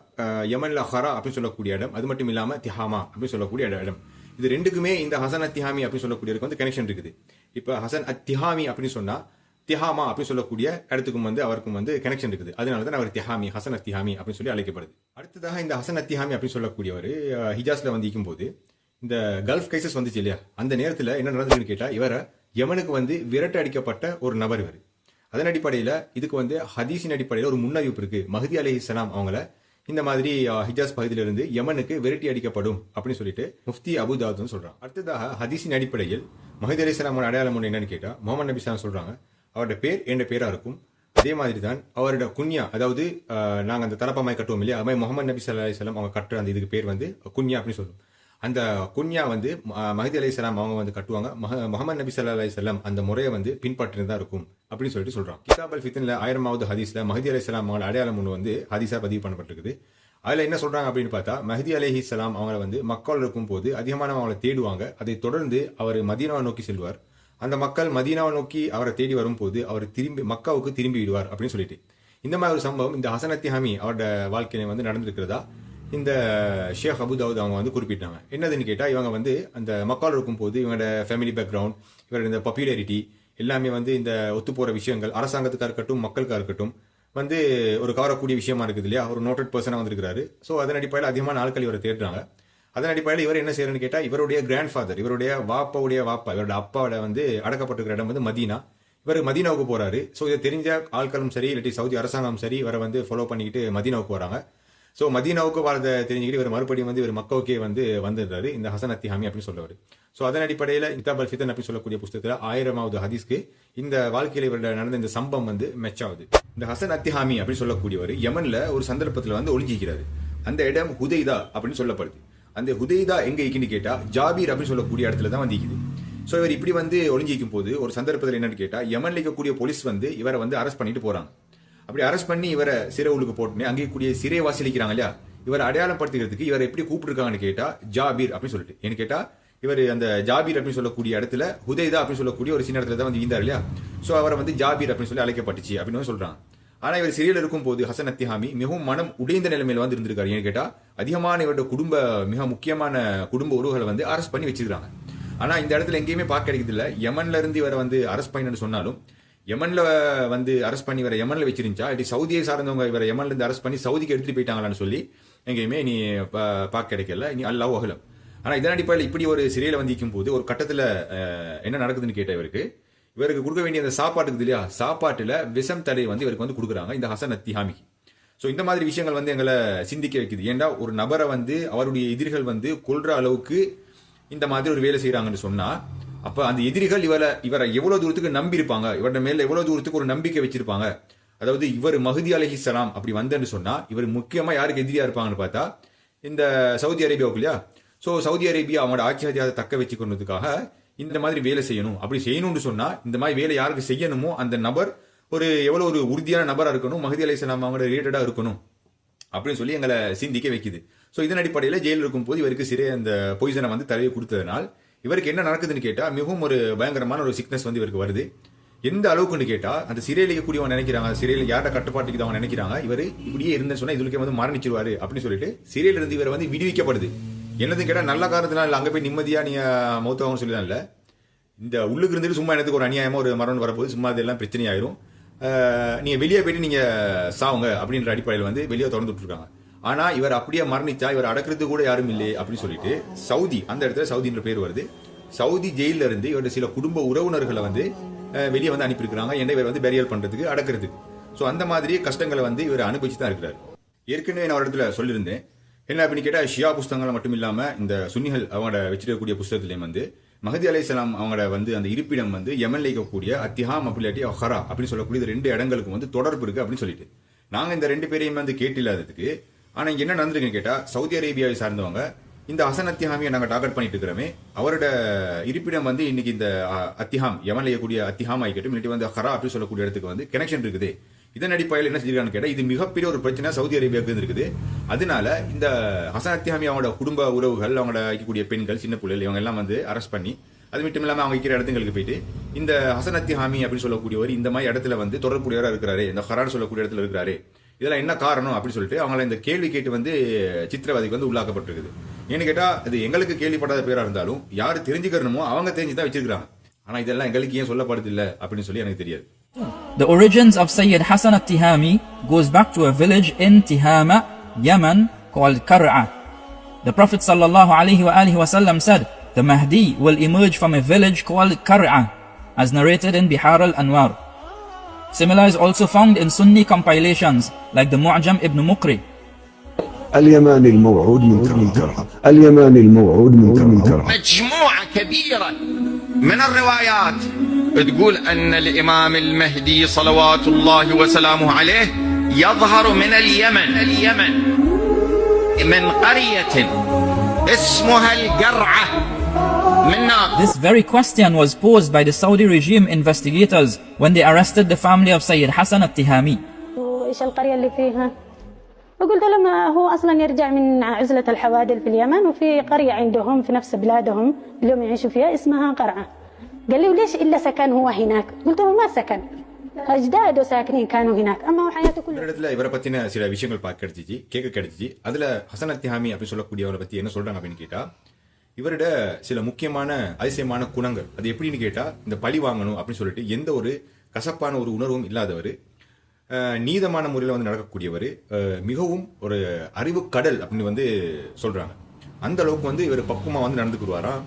யமன்ல ஹரா அப்படின்னு சொல்லக்கூடிய இடம், அது மட்டும் இல்லாம திஹாமா அப்படின்னு சொல்லக்கூடிய இடம். இது 2க்குமே இந்த ஹசன் அத்திஹாமி அப்படின்னு சொல்லக்கூடியதுக்கு வந்து கனெக்ஷன் இருக்குது. இப்ப ஹசன் அத்திஹாமி அப்படின்னு சொன்னா திஹாமா அப்படின்னு சொல்லக்கூடிய இடத்துக்கும் வந்து அவருக்கும் வந்து கனெக்ஷன் இருக்குது. அதனால தான் அவர் திஹாமி, ஹசன் அத்திஹாமி அப்படின்னு சொல்லி அழைக்கப்படுது. அடுத்ததாக இந்த ஹசன் அத்திஹாமி அப்படின்னு சொல்லக்கூடியவர் ஹிஜாஸ்ல வந்து இருக்கும்போது இந்த கல்ஃப் கைசஸ் வந்துச்சு இல்லையா, அந்த நேரத்தில் என்ன நடந்ததுன்னு கேட்டா, இவரை யமனுக்கு வந்து விரட்டு அடிக்கப்பட்ட ஒரு நபர் இவர். அதன் அடிப்படையில் இதுக்கு வந்து ஹதீஸின் அடிப்படையில் ஒரு முன்னறிவிப்பு இருக்கு. மஹதி அலைஹிஸ்ஸலாம் அவங்கள இந்த மாதிரி ஹிஜாஸ் பகுதியிலிருந்து யமனுக்கு விரட்டி அடிக்கப்படும் அப்படின்னு சொல்லிட்டு முஃப்தி அபு தாவூத் சொல்றாங்க. அடுத்ததாக ஹதீஸின் அடிப்படையில் மஹதி அலைஹிஸ்ஸலாமோட அடையாளம் ஒன்று என்னன்னு கேட்டா, முகமது நபி ஸல்லல்லாஹு சொல்றாங்க, அவரோட பேர் என்ற பேரா இருக்கும். அதே மாதிரி தான் அவரோட குன்யா, அதாவது நாங்க அந்த தலப்பமாய் கட்டுவோம் இல்லையா, அது மாதிரி முகமது நபி ஸல்லல்லாஹு அலைஹி வஸல்லம் அவங்க கட்டுற அந்த இதுக்கு பேர் வந்து குன்யா அப்படின்னு சொல்லுவோம். அந்த குன்யா வந்து மஹதி அலைஹிஸ்ஸலாம் அவங்க வந்து கட்டுவாங்க. முகமது நபி ஸல்லல்லாஹு அலைஹி வஸல்லம் அந்த முறையை வந்து பின்பற்றினதா இருக்கும் அப்படின்னு சொல்லிட்டு சொல்றாங்க. கிதாப் அல் ஃபித்ன்ல 1000வது ஹதீஸ்ல மஹதி அலைஹிஸ்ஸலாம் அவங்களோட அடையாளம் ஒன்று வந்து ஹதீஸா பதிவு பண்ணப்பட்டிருக்குது. அதுல என்ன சொல்றாங்க அப்படின்னு பார்த்தா, மஹதி அலைஹிஸ்ஸலாம் அவங்களை வந்து மக்காவில் இருக்கும் போது அதிகமான அவங்களை தேடுவாங்க. அதை தொடர்ந்து அவர் மதீனாவை நோக்கி செல்வார். அந்த மக்கள் மதீனாவை நோக்கி அவரை தேடி வரும்போது அவர் திரும்பி மக்காவுக்கு திரும்பி விடுவார் அப்படின்னு சொல்லிட்டு இந்த மாதிரி ஒரு சம்பவம் இந்த ஹசன் அத்திஹாமி அவரோட வாழ்க்கையில வந்து நடந்திருக்கிறதா இந்த ஷேக் அபு தாவூத் அவங்க வந்து குறிப்பிட்டாங்க. என்னதுன்னு கேட்டா, இவங்க வந்து அந்த மக்காவில் இருக்கும் போது இவங்களோட ஃபேமிலி பேக்ரவுண்ட், இவரோட இந்த பாப்புலாரிட்டி எல்லாமே வந்து இந்த ஒத்து போற விஷயங்கள் அரசாங்கத்துக்காக இருக்கட்டும் மக்களுக்காக இருக்கட்டும் வந்து ஒரு கவரக்கூடிய விஷயமா இருக்குது இல்லையா. ஒரு நோட்டட் பர்சனா வந்திருக்கிறாரு. ஸோ அதன் அடிப்படையில் அதிகமான ஆட்கள் இவரை தேடுறாங்க. அதன் அடிப்படையில் இவர் என்ன செய்யறன்னு கேட்டா, இவருடைய கிராண்ட் ஃபாதர், இவருடைய வாப்பாவுடைய வாப்பா, இவரோட அப்பாவோட வந்து அடக்கப்பட்டிருக்கிற இடம் வந்து மதீனா. இவர் மதீனாவுக்கு போறாரு. ஸோ இதை தெரிஞ்ச ஆட்களும் சரி, இல்லாட்டி சவுதி அரசாங்கம் சரி, இவரை வந்து ஃபாலோ பண்ணிக்கிட்டு மதீனாவுக்கு வராங்க. ஸோ மதீனாவுக்கு வரதை தெரிஞ்சுக்கிட்டு இவர் மறுபடியும் வந்து இவர் மக்காவுக்கே வந்து வந்துடுறாரு இந்த ஹசன் அத்திஹாமி அப்படின்னு சொல்லுவார். ஸோ அதன் அடிப்படையில் கிதாப் அல் ஃபிதன் அப்படின்னு சொல்லக்கூடிய புத்தகத்தில் 1000வது ஹதீஸ்க்கு இந்த வாழ்க்கையில் இவரோட நடந்த இந்த சம்பவம் வந்து மெச் ஆகுது. இந்த ஹசன் அத்திஹாமி அப்படின்னு சொல்லக்கூடியவர் யமன்ல ஒரு சந்தர்ப்பத்தில் வந்து ஒளிஞ்சிக்கிறாரு. அந்த இடம் ஹுதைதா அப்படின்னு சொல்லப்படுது. அந்த ஹுதைதா எங்க இருக்குன்னு கேட்டா ஜாபீர் அப்படின்னு சொல்லக்கூடிய இடத்துல தான் வந்து இருக்குது. ஸோ இவர் இப்படி வந்து ஒளிஞ்சிக்கும் போது ஒரு சந்தர்ப்பத்தில் என்னன்னு கேட்டா யமன்ல இருக்கக்கூடிய போலீஸ் வந்து இவரை வந்து அரெஸ்ட் பண்ணிட்டு போறாங்க. அப்படி அரெஸ்ட் பண்ணி இவரை சிறை உள்ளுக்கு போட்டுனே அங்கே கூடிய சிறை வாசிலிக்கிறாங்க இல்லையா, இவரை அடையாளம் படுத்துக்கிறதுக்கு இவரை எப்படி கூப்பிட்டுருக்காங்கன்னு கேட்டா ஜாபீர் அப்படின்னு சொல்லிட்டு. ஏன்னு கேட்டா இவர் அந்த ஜாபீர் அப்படின்னு சொல்லக்கூடிய இடத்துல ஹுதைதா அப்படின்னு சொல்லக்கூடிய ஒரு சின்ன இடத்துல தான் வந்து இருந்தார் இல்லையா. ஸோ அவரை வந்து ஜாபீர் அப்படின்னு சொல்லி அழைக்கப்பட்டுச்சு அப்படின்னு சொல்றாங்க. ஆனா இவர் சிறையில் இருக்கும் போது ஹசன் அத்திஹாமி மிகவும் மனம் உடைந்த நிலைமையில வந்து இருந்திருக்காரு. ஏன்னு கேட்டா அதிகமான இவரோட மிக முக்கியமான குடும்ப உறவுகளை வந்து அரெஸ்ட் பண்ணி வச்சிருக்காங்க. ஆனா இந்த இடத்துல எங்கேயுமே பார்க்க கிடைக்கிறது இல்ல. யமன்ல இருந்து இவரை வந்து அரெஸ்ட் பண்ணின்னு சொன்னாலும் யமன்ல வந்து அரெஸ்ட் பண்ணி இவரை யமன்ல வச்சிருந்துச்சா இல்லாட்டி சவுதியை சார்ந்தவங்க இவரை யமன்ல இருந்து அரெஸ்ட் பண்ணி சவுதிக்கு எடுத்துட்டு போயிட்டாங்களான்னு சொல்லி எங்கேயுமே நீ பார்க்க கிடைக்கல. நீ அல்லாஹ் அகலம். ஆனா இதன் அடிப்படையில் இப்படி ஒரு சிறையில வந்திக்கும் போது ஒரு கட்டத்துல என்ன நடக்குதுன்னு கேட்ட இவருக்கு கொடுக்க வேண்டிய அந்த சாப்பாட்டுக்கு இல்லையா, சாப்பாட்டுல விஷம் தடை வந்து இவருக்கு வந்து கொடுக்குறாங்க இந்த ஹசன் அத்திஹாமிக்கு. ஸோ இந்த மாதிரி விஷயங்கள் வந்து எங்களை சிந்திக்க வைக்குது. ஏன்டா ஒரு நபரை வந்து அவருடைய எதிரிகள் வந்து கொல்ற அளவுக்கு இந்த மாதிரி ஒரு வேலை செய்யறாங்கன்னு சொன்னா அப்ப அந்த எதிரிகள் இவரை எவ்வளவு தூரத்துக்கு நம்பி இருப்பாங்க, இவரோட மேல எவ்வளவு தூரத்துக்கு ஒரு நம்பிக்கை வச்சிருப்பாங்க. அதாவது இவர் மஹதி அலைஹிஸ்ஸலாம் அப்படி வந்தேன்னு சொன்னா இவர் முக்கியமா யாருக்கு எதிரியா இருப்பாங்கன்னு பார்த்தா இந்த சவுதி அரேபியாவுக்கு இல்லையா. ஸோ சவுதி அரேபியா அவங்களோட ஆட்சி அதிகாரத்தை தக்க வச்சுக்கொண்டதுக்காக இந்த மாதிரி வேலை செய்யணும். அப்படி செய்யணும்னு சொன்னா இந்த மாதிரி வேலை யாருக்கு செய்யணுமோ அந்த நபர் எவ்வளவு ஒரு உறுதியான நபரா இருக்கணும், மஹதி அலைஹிஸ்ஸலாம் அவங்களோட ரிலேட்டடா இருக்கணும் அப்படின்னு சொல்லி எங்களை சிந்திக்க வைக்குது. ஸோ இதன் அடிப்படையில் ஜெயிலில் இருக்கும் போது இவருக்கு சிறை அந்த பொய்சனை வந்து தடவி கொடுத்ததுனால் இவருக்கு என்ன நடக்குதுன்னு கேட்டா மிகவும் ஒரு பயங்கரமான ஒரு சிக்னஸ் வந்து இவருக்கு வருது. எந்த அளவுக்குன்னு கேட்டா அந்த சிறையில் இருக்கக்கூடியவங்க நினைக்கிறாங்க, சிறையில் யார்ட கட்டுப்பாட்டுக்கு அவங்க நினைக்கிறாங்க இவர் இப்படியே இருந்தேன்னு சொன்னா இதுலக்கே வந்து மரணிச்சிருவாரு அப்படின்னு சொல்லிட்டு சிறையில இருந்து இவர் வந்து விடுவிக்கப்படுது. என்னதுன்னு கேட்டா நல்ல காரணத்தினால இல்லை, அங்கே போய் நிம்மதியா நீங்க மௌத்தவங்கன்னு சொல்லி தான் இல்லை, இந்த உள்ளுக்கு இருந்துட்டு சும்மா எனக்கு ஒரு அநியாயமா ஒரு மரணம் வரப்போது சும்மா இதெல்லாம் பிரச்சனையாயிரும், நீங்க வெளியே போயிட்டு நீங்க சாவுங்க அப்படின்ற அடிப்படையில் வந்து வெளியே திறந்து விட்டுருக்காங்க. ஆனா இவர் அப்படியே மரணிச்சா இவர் அடக்கிறது கூட யாரும் இல்லை அப்படின்னு சொல்லிட்டு சவுதி அந்த இடத்துல சவுதின்ற பேர் வருது. சவுதி ஜெயில இருந்து இவருடைய சில குடும்ப உறவினர்களை வந்து வெளியே வந்து அனுப்பியிருக்கிறாங்க. என்ன இவர் வந்து பெரியல் பண்றதுக்கு அடக்கிறதுக்கு. ஸோ அந்த மாதிரி கஷ்டங்களை வந்து இவர் அனுபவிச்சு தான் இருக்கிறார். ஏற்கனவே நான் ஒரு இடத்துல சொல்லியிருந்தேன் என்ன அப்படின்னு கேட்டா ஷியா புஸ்தகங்கள் மட்டும் இல்லாம இந்த சுன்னிகள் அவங்களோட வச்சிருக்கக்கூடிய புஸ்தகத்திலையும் வந்து மஹதி அலைஹிஸ்ஸலாம் அவங்களோட வந்து அந்த இருப்பிடம் வந்து யமன்ல இருக்கக்கூடிய அத்திஹாம் அப்படி ஹரா அப்படின்னு சொல்லக்கூடிய 2 இடங்களுக்கும் வந்து தொடர்பு இருக்கு அப்படின்னு சொல்லிட்டு நாங்க இந்த 2 பேரையும் வந்து கேட்டு இல்லாததுக்கு. ஆனா இங்க என்ன நடந்திருக்குன்னு கேட்டா சவுதி அரேபியாவை சார்ந்தவங்க இந்த ஹசன் அத்திஹாமியை நாங்க டார்கெட் பண்ணிட்டு இருக்கிறோமே அவரோட இருப்பிடம் வந்து இன்னைக்கு இந்த அத்திஹாம் யமன்ல இருக்கக்கூடிய அத்திஹாம் ஆகிக்கட்டும் இல்லாட்டி வந்து ஹரா அப்படின்னு சொல்லக்கூடிய இடத்துக்கு வந்து கனெக்ஷன் இருக்குது. இதன் அடிப்படையில் என்ன செஞ்சிருக்கான்னு கேட்டா இது மிகப்பெரிய ஒரு பிரச்சனை சவுதி அரேபியாவுக்கு இருக்குது. அதனால இந்த ஹசன் அத்திஹாமி அவங்களோட குடும்ப உறவுகள் அவங்களோட இருக்கக்கூடிய பெண்கள் சின்ன பிள்ளைகள் இவங்க எல்லாம் வந்து அரெஸ்ட் பண்ணி அது மட்டும் இல்லாம அவங்க இருக்கிற இடத்துங்களுக்கு போயிட்டு இந்த ஹசன் அத்திஹாமி அப்படின்னு சொல்லக்கூடியவர் இந்த மாதிரி இடத்துல வந்து தொடர்புடையவராக இருக்கிறாரு, இந்த ஹரான்னு சொல்லக்கூடிய இடத்துல இருக்கிறாரு, இதெல்லாம் என்ன காரணம் அப்படின்னு சொல்லிட்டு அவங்கள இந்த கேள்வி கேட்டு வந்து சித்திரவதைக்கு வந்து உள்ளாக்கப்பட்டிருக்குது. ஏன்னு கேட்டா அது எங்களுக்கு கேள்விப்படாத பேரா இருந்தாலும் யாரு தெரிஞ்சுக்கணுமோ அவங்க தெரிஞ்சுதான் வச்சிருக்காங்க. ஆனா இதெல்லாம் எங்களுக்கு ஏன் சொல்லப்படுது இல்ல அப்படின்னு சொல்லி எனக்கு தெரியாது. The origins of Sayyid Hasan al-Tihami goes back to a village in Tihama, Yemen called Kar'a. The Prophet sallallahu alaihi wasallam said, the Mahdi will emerge from a village called Kar'a, as narrated in Bihar al-Anwar. Similar is also found in Sunni compilations like the Mu'jam ibn Muqri. اليماني الموعود من كرم اليماني الموعود من كرم. مجموعة كبيرة من الروايات تقول أن الإمام المهدي صلوات الله وسلامه عليه يظهر من اليمن من قرية اسمها القرعة. This very question was posed by the Saudi regime investigators when they arrested the family of Sayyid Hasan al-Tihami. إيش القرية اللي فيها؟ فقلت لهم هو أصلا يرجع من عزلة الحوادث في اليمن وفي قرية عندهم في نفس بلادهم اليوم يعيشوا فيها اسمها قرعة. قال لي وليش إلا سكن هو هناك؟ قلت له ما سكن، أجداده ساكنين كانوا هناك أما هو حياته كلها. இடத்துல இவரை பத்தின சில விஷயங்கள் கேட்க கிடைச்சிச்சு. அதுல ஹசன் அத்திஹாமி அப்படின்னு சொல்லக்கூடியவரை பத்தி என்ன சொல்றாங்க அப்படின்னு கேட்டா இவரோட சில முக்கியமான அதிசயமான குணங்கள் அது எப்படின்னு கேட்டா இந்த பழி வாங்கணும் அப்படின்னு சொல்லிட்டு எந்த ஒரு கசப்பான ஒரு உணர்வும் இல்லாதவர், நீதமான முறையில் வந்து நடக்கக்கூடியவர், மிகவும் ஒரு அறிவு கடல் அப்படின்னு வந்து சொல்றாங்க. அந்த அளவுக்கு வந்து இவர் பக்குவமா வந்து நடந்துக்குருவாராம்.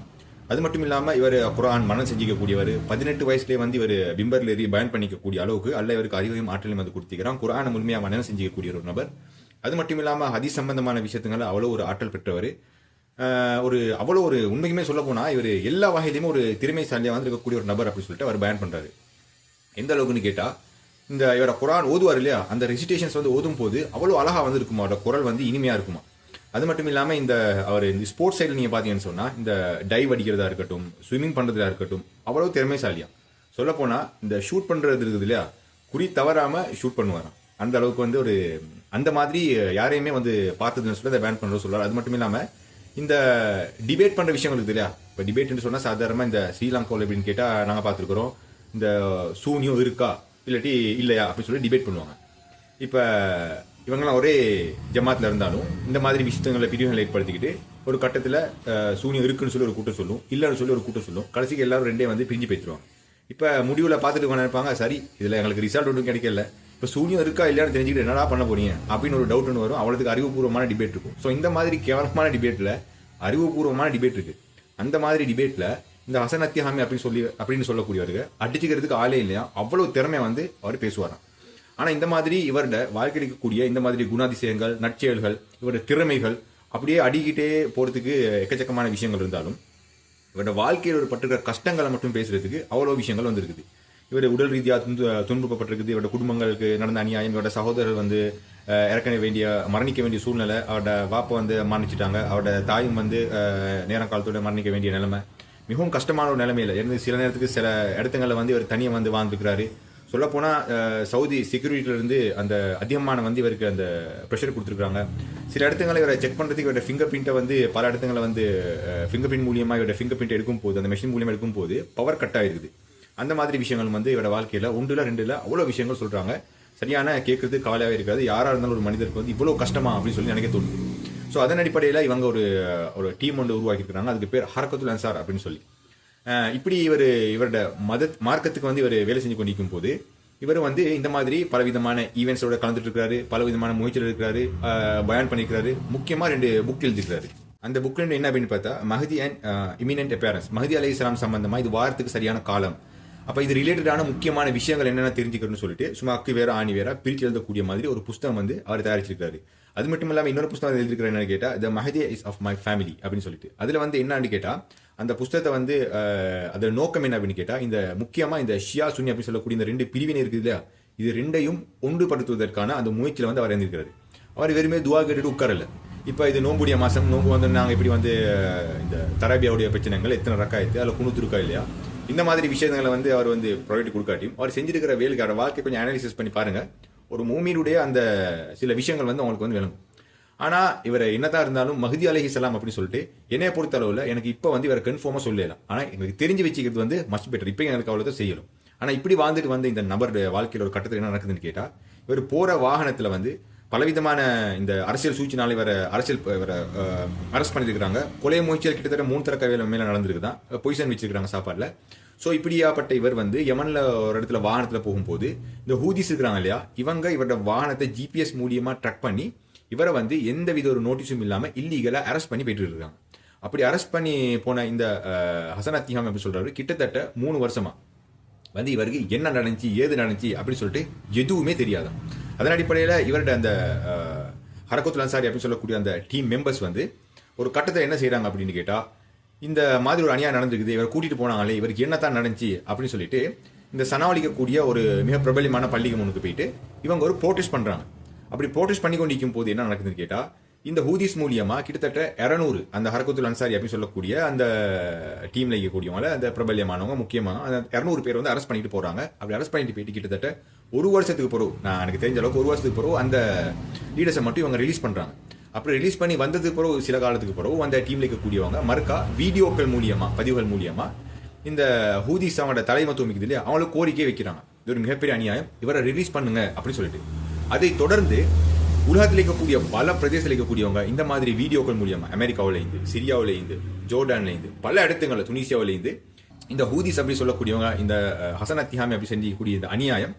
அது மட்டும் இல்லாம இவர் குர்ஆன் மனம் செஞ்சிக்கக்கூடியவர், 18 வயசுலேயே வந்து இவர் பிம்பர்ல ஏறி பயன் பண்ணிக்கக்கூடிய அளவுக்கு அல்ல இவருக்கு அறிவையும் ஆற்றலையும் வந்து கொடுத்திருக்கிறான். குர்ஆனை முழுமையாக மனம் செஞ்சிக்கக்கூடிய ஒரு நபர். அது மட்டும் இல்லாமல் ஹதீஸ் சம்பந்தமான விஷயத்துங்கள அவ்வளோ ஒரு ஆற்றல் பெற்றவர். அவ்வளோ ஒரு உண்மைக்குமே சொல்ல போனால் இவர் எல்லா வகையிலுமே ஒரு திறமைசாலியாக வந்து இருக்கக்கூடிய ஒரு நபர் அப்படின்னு சொல்லிட்டு அவர் பயன் பண்ணுறாரு. எந்த அளவுக்குன்னு கேட்டால் இந்த இவரோட குரான் ஓதுவார் இல்லையா, அந்த ரெசிடேஷன்ஸ் வந்து ஓதும் போது அவ்வளோ அழகாக வந்து இருக்குமா, அவரோட குரல் வந்து இனிமையாக இருக்குமா. அது மட்டும் இல்லாமல் இந்த ஸ்போர்ட்ஸ் சைடில் நீங்கள் பார்த்தீங்கன்னு சொன்னால் இந்த டைவ் அடிக்கிறதா இருக்கட்டும், ஸ்விம்மிங் பண்ணுறதா இருக்கட்டும், அவ்வளோ திறமைசாலியா. சொல்லப்போனால் இந்த ஷூட் பண்ணுறது இருக்குது இல்லையா, குறி தவறாமல் ஷூட் பண்ணுவாராம். அந்த அளவுக்கு வந்து ஒரு அந்த மாதிரி யாரையுமே வந்து பார்த்ததுன்னு சொல்லி அதை பேன் பண்ணுறது சொல்லுவார். அது மட்டும் இல்லாமல் இந்த டிபேட் பண்ணுற விஷயங்கள் இருக்குது இல்லையா, இப்போ டிபேட்னு சொன்னால் சாதாரணமாக இந்த ஸ்ரீலங்காவில் எப்படின்னு கேட்டால் நாங்கள் பார்த்துருக்குறோம், இந்த சூனியம் இருக்கா இல்லாட்டி இல்லையா அப்படின்னு சொல்லி டிபேட் பண்ணுவாங்க. இப்போ இவங்கெல்லாம் ஒரே ஜமாத்தில் இருந்தாலும் இந்த மாதிரி விஷயங்களை பிரிவுகளை ஏற்படுத்திக்கிட்டு ஒரு கட்டத்தில் சூனியம் இருக்குன்னு சொல்லி ஒரு கூட்டம் சொல்லும், இல்லைன்னு சொல்லி ஒரு கூட்டம் சொல்லும். கடைசிக்கு எல்லாரும் ரெண்டே வந்து பிரிஞ்சு போயிடுவாங்க. இப்போ முடிவில் பார்த்துட்டு நினைப்பாங்க, சரி இதில் எங்களுக்கு ரிசல்ட் ஒன்றும் கிடைக்கல, இப்போ சூனியம் இருக்கா இல்லையான்னு தெரிஞ்சுக்கிட்டு என்னடா பண்ண போறீங்க அப்படின்னு ஒரு டவுட் ஒன்று வரும். அவ்வளோத்துக்கு அறிவுபூர்வமான டிபேட் இருக்கும். ஸோ இந்த மாதிரி கேவலமான டிபேட்டில் அறிவுபூர்வமான டிபேட் இருக்குது. அந்த மாதிரி டிபேட்டில் இந்த ஹசன் அத்திஹாமி அப்படின்னு சொல்லக்கூடியவருக்கு அடிச்சுக்கிறதுக்கு ஆளே இல்லையா, அவ்வளோ திறமையை வந்து அவர் பேசுவாராம். ஆனால் இந்த மாதிரி இவரோட வாழ்க்கையில் இருக்கக்கூடிய இந்த மாதிரி குணாதிசயங்கள், நற்செயல்கள், இவரோட திறமைகள் அப்படியே அடிக்கிட்டே போகிறதுக்கு எக்கச்சக்கமான விஷயங்கள் இருந்தாலும் இவரோட வாழ்க்கையில் ஒரு பட்டிருக்கிற கஷ்டங்களை மட்டும் பேசுறதுக்கு அவ்வளோ விஷயங்கள் வந்து இருக்குது. இவர் உடல் ரீதியாக துன்பப்பட்டிருக்குது, இவரோட குடும்பங்களுக்கு நடந்த அநியாயம், இவரோட சகோதரர்கள் வந்து மரணிக்க வேண்டிய சூழ்நிலை, அவரோட வாப்பை வந்து மரணிச்சிட்டாங்க, அவரோட தாயும் வந்து நேரம் காலத்தோட மரணிக்க வேண்டிய நிலைமை, மிகவும் கஷ்டமான ஒரு நிலைமையில இருந்து சில நேரத்துக்கு சில இடத்துங்களில் வந்து இவர் தனியாக வந்து வாழ்ந்துக்கிறாரு. சொல்லப்போனால் சவுதி செக்யூரிட்டியிலிருந்து அந்த அதிகமான வந்து இவருக்கு அந்த ப்ரெஷர் கொடுத்துருக்காங்க. சில இடத்துங்களை இவரை செக் பண்ணுறதுக்கு இவரோட ஃபிங்கர் பிரிண்ட்டை வந்து பல இடத்துங்களை வந்து ஃபிங்கர் பிரிண்ட் மூலியமாக இவரோட ஃபிங்கர் பிரிண்ட் எடுக்கும் போது, அந்த மெஷின் மூலியமாக எடுக்கும் போது பவர் கட் ஆகிருக்குது. அந்த மாதிரி விஷயங்கள் வந்து இவரோட வாழ்க்கையில் ஒன்றுல ரெண்டுல அவ்வளோ விஷயங்கள் சொல்கிறாங்க. சரியான கேட்கறது கவலையாகவே இருக்காது. யாராக இருந்தாலும் ஒரு மனிதருக்கு வந்து இவ்வளோ கஷ்டமா அப்படின்னு சொல்லி நினைக்க தோணுது. ஸோ அதன் அடிப்படையில் இவங்க ஒரு டீம் ஒன்று உருவாக்கியிருக்கிறாங்க. அதுக்கு பேர் ஹரக்கத்துல் அன்சார் அப்படின்னு சொல்லி. இப்படி இவரோட மார்க்கத்துக்கு வந்து இவர் வேலை செஞ்சு கொண்டிருக்கும் போது இவர் வந்து இந்த மாதிரி பலவிதமான ஈவெண்ட்ஸோட கலந்துட்டு இருக்கிறாரு, பலவிதமான முயற்சிகள் இருக்கிறாரு, பயான் பண்ணியிருக்கிறாரு. முக்கியமாக 2 புக் எழுதிருக்கிறாரு. அந்த புக் என்ன அப்படின்னு பார்த்தா Mahdi and immanent appearance, Mahdi அலைஹிஸ்ஸலாம் சம்பந்தமாக இது வாரத்துக்கு சரியான காலம். அப்போ இது ரிலேட்டடான முக்கியமான விஷயங்கள் என்னென்ன தெரிஞ்சுக்கணும்னு சொல்லிட்டு சும்மா அக்கு வேற ஆணி வேற பிரித்து எழுதக்கூடிய மாதிரி ஒரு புத்தகம் வந்து அவர் தயாரிச்சிருக்காரு. அது மட்டும் இல்லாமல் இன்னொரு புத்தகம் எழுதிருக்கிற என்னன்னு கேட்டால் the Mahati is of my family அப்படின்னு சொல்லிட்டு. அதில் வந்து என்னன்னு கேட்டால் அந்த புத்தகத்தை வந்து அதோட நோக்கம் என்ன அப்படின்னு கேட்டால் இந்த முக்கியமாக இந்த ஷியா சுன்னி அப்படின்னு சொல்லக்கூடிய இந்த 2 பிரிவினை இருக்குது இல்லையா, இது 2ஐயும் ஒன்றுபடுத்துவதற்கான அந்த முயற்சியில் வந்து அவர் இருந்திருக்கிறாரு. அவர் வெறுமே துவா கேட்டுட்டு உட்காரல. இப்போ இது நோம்புடைய மாதம், நோம்பு வந்து நாங்கள் இப்படி வந்து இந்த தராபியாவுடைய பிரச்சனைகள் எத்தனை ரக்காயத்து அதில் குணூத்து இருக்கா இல்லையா, இந்த மாதிரி விஷயங்களை வந்து அவர் வந்து ப்ராடக்ட் கொடுக்காட்டியும் அவர் செஞ்சிருக்கிற வேலைக்கு அவரோட வாழ்க்கை கொஞ்சம் அனாலிசிஸ் பண்ணி பாருங்க. ஒரு மூமியினுடைய அந்த சில விஷயங்கள் வந்து அவங்களுக்கு வந்து விளங்கும். ஆனால் இவர் என்னதான் இருந்தாலும் மஹதி அலைஹிஸ்ஸலாம் அப்படின்னு சொல்லிட்டு என்னைய பொறுத்த அளவில் எனக்கு இப்போ வந்து இவரை கன்ஃபார்மாக சொல்லலாம். ஆனால் எங்களுக்கு தெரிஞ்சு வச்சுக்கிறது வந்து மஸ்ட் பெட்டர். இப்போ எங்களுக்கு அவ்வளோதான் செய்யணும். ஆனால் இப்படி வாழ்ந்துட்டு வந்து இந்த நபருடைய வாழ்க்கையில் ஒரு கட்டத்தில் என்ன நடக்குதுன்னு கேட்டால் இவர் போகிற வாகனத்தில் வந்து பலவிதமான இந்த அரசியல் சூழ்ச்சினால இவரை அரெஸ்ட் பண்ணியிருக்கிறாங்க. கொலை முயற்சிகள் கிட்டத்தட்ட 3 தடவை மேலே நடந்திருக்குதான், பொய்சன் வச்சிருக்காங்க சாப்பாடில். ஸோ இப்படியாப்பட்ட இவர் வந்து யமனில் ஒரு இடத்துல வாகனத்தில் போகும்போது இந்த ஹூதிஸ் இருக்கிறாங்க இல்லையா, இவரோட வாகனத்தை GPS மூலியமாக ட்ராக் பண்ணி இவரை வந்து எந்த வித ஒரு நோட்டீஸும் இல்லாமல் இல்லீகலாக அரெஸ்ட் பண்ணி போயிட்டு இருக்காங்க. அப்படி அரெஸ்ட் பண்ணி போன இந்த ஹசன் அத்திஹாமி அப்படி சொல்றாரு கிட்டத்தட்ட 3 வருஷமா வந்து இவருக்கு என்ன நடந்துச்சு ஏது நடந்துச்சு அப்படின்னு சொல்லிட்டு எதுவுமே தெரியாதான். அதன் அடிப்படையில் இவரோட அந்த ஹரக்கத்துல் அன்சாரி அப்படின்னு சொல்லக்கூடிய அந்த டீம் மெம்பர்ஸ் வந்து ஒரு கட்டத்தில் என்ன செய்யறாங்க அப்படின்னு கேட்டால் இந்த மாதிரி ஒரு அநியாயம் நடந்துருக்குது, இவர் கூட்டிட்டு போனாங்களே இவருக்கு என்னத்தான் நடந்துச்சு அப்படின்னு சொல்லிட்டு இந்த சனாவளிக்கக்கூடிய ஒரு மிக பிரபலியமான பள்ளிக்கு முன்னுக்கு போயிட்டு இவங்க ஒரு ப்ரோட்டஸ்ட் பண்றாங்க. அப்படி ப்ரோட்டஸ்ட் பண்ணி கொண்டிருக்கும் போது என்ன நடக்குதுன்னு கேட்டால் இந்த ஹூதிஸ் மூலியமா கிட்டத்தட்ட 200 அந்த ஹரக்கத்துல் அன்சாரி அப்படின்னு சொல்லக்கூடிய அந்த டீம்ல இருக்கக்கூடியவங்கள அந்த பிரபல்யமானவங்க முக்கியமாக அந்த 200 பேர் வந்து அரெஸ்ட் பண்ணிட்டு போறாங்க. அப்படி அரெஸ்ட் பண்ணிட்டு போயிட்டு கிட்டத்தட்ட 1 வருஷத்துக்கு பிறகு, நான் எனக்கு தெரிஞ்ச அளவுக்கு 1 வருஷத்துக்கு பிறகு அந்த லீடர்ஸை மட்டும் இவங்க ரிலீஸ் பண்றாங்க. அப்படி ரிலீஸ் பண்ணி வந்ததுக்கு பிறகு சில காலத்துக்கு பிறகு அந்த டீம்ல இருக்கக்கூடியவங்க மறுக்கா வீடியோக்கள் மூலியமா பதிவுகள் மூலியமா இந்த ஹூதிஸ் அவங்களோட தலைமத்துவம் இருக்குது இல்லையா அவங்களுக்கு கோரிக்கை வைக்கிறாங்க, இது ஒரு மிகப்பெரிய அநியாயம், இவரை ரிலீஸ் பண்ணுங்க அப்படின்னு சொல்லிட்டு. அதை தொடர்ந்து உலகத்தில் இருக்கக்கூடிய பல பிரதேசத்தில் இருக்கக்கூடியவங்க இந்த மாதிரி வீடியோக்கள் மூலியமா அமெரிக்காவில இருந்து, சிரியாவில இருந்து, ஜோர்டான்ல இருந்து, பல இடத்துங்கள துனிசியாவில இருந்து இந்த ஹூதிஸ் அப்படி சொல்லக்கூடியவங்க இந்த ஹசன் அத்திஹாமி அப்படி செஞ்சக்கூடிய இந்த அநியாயம்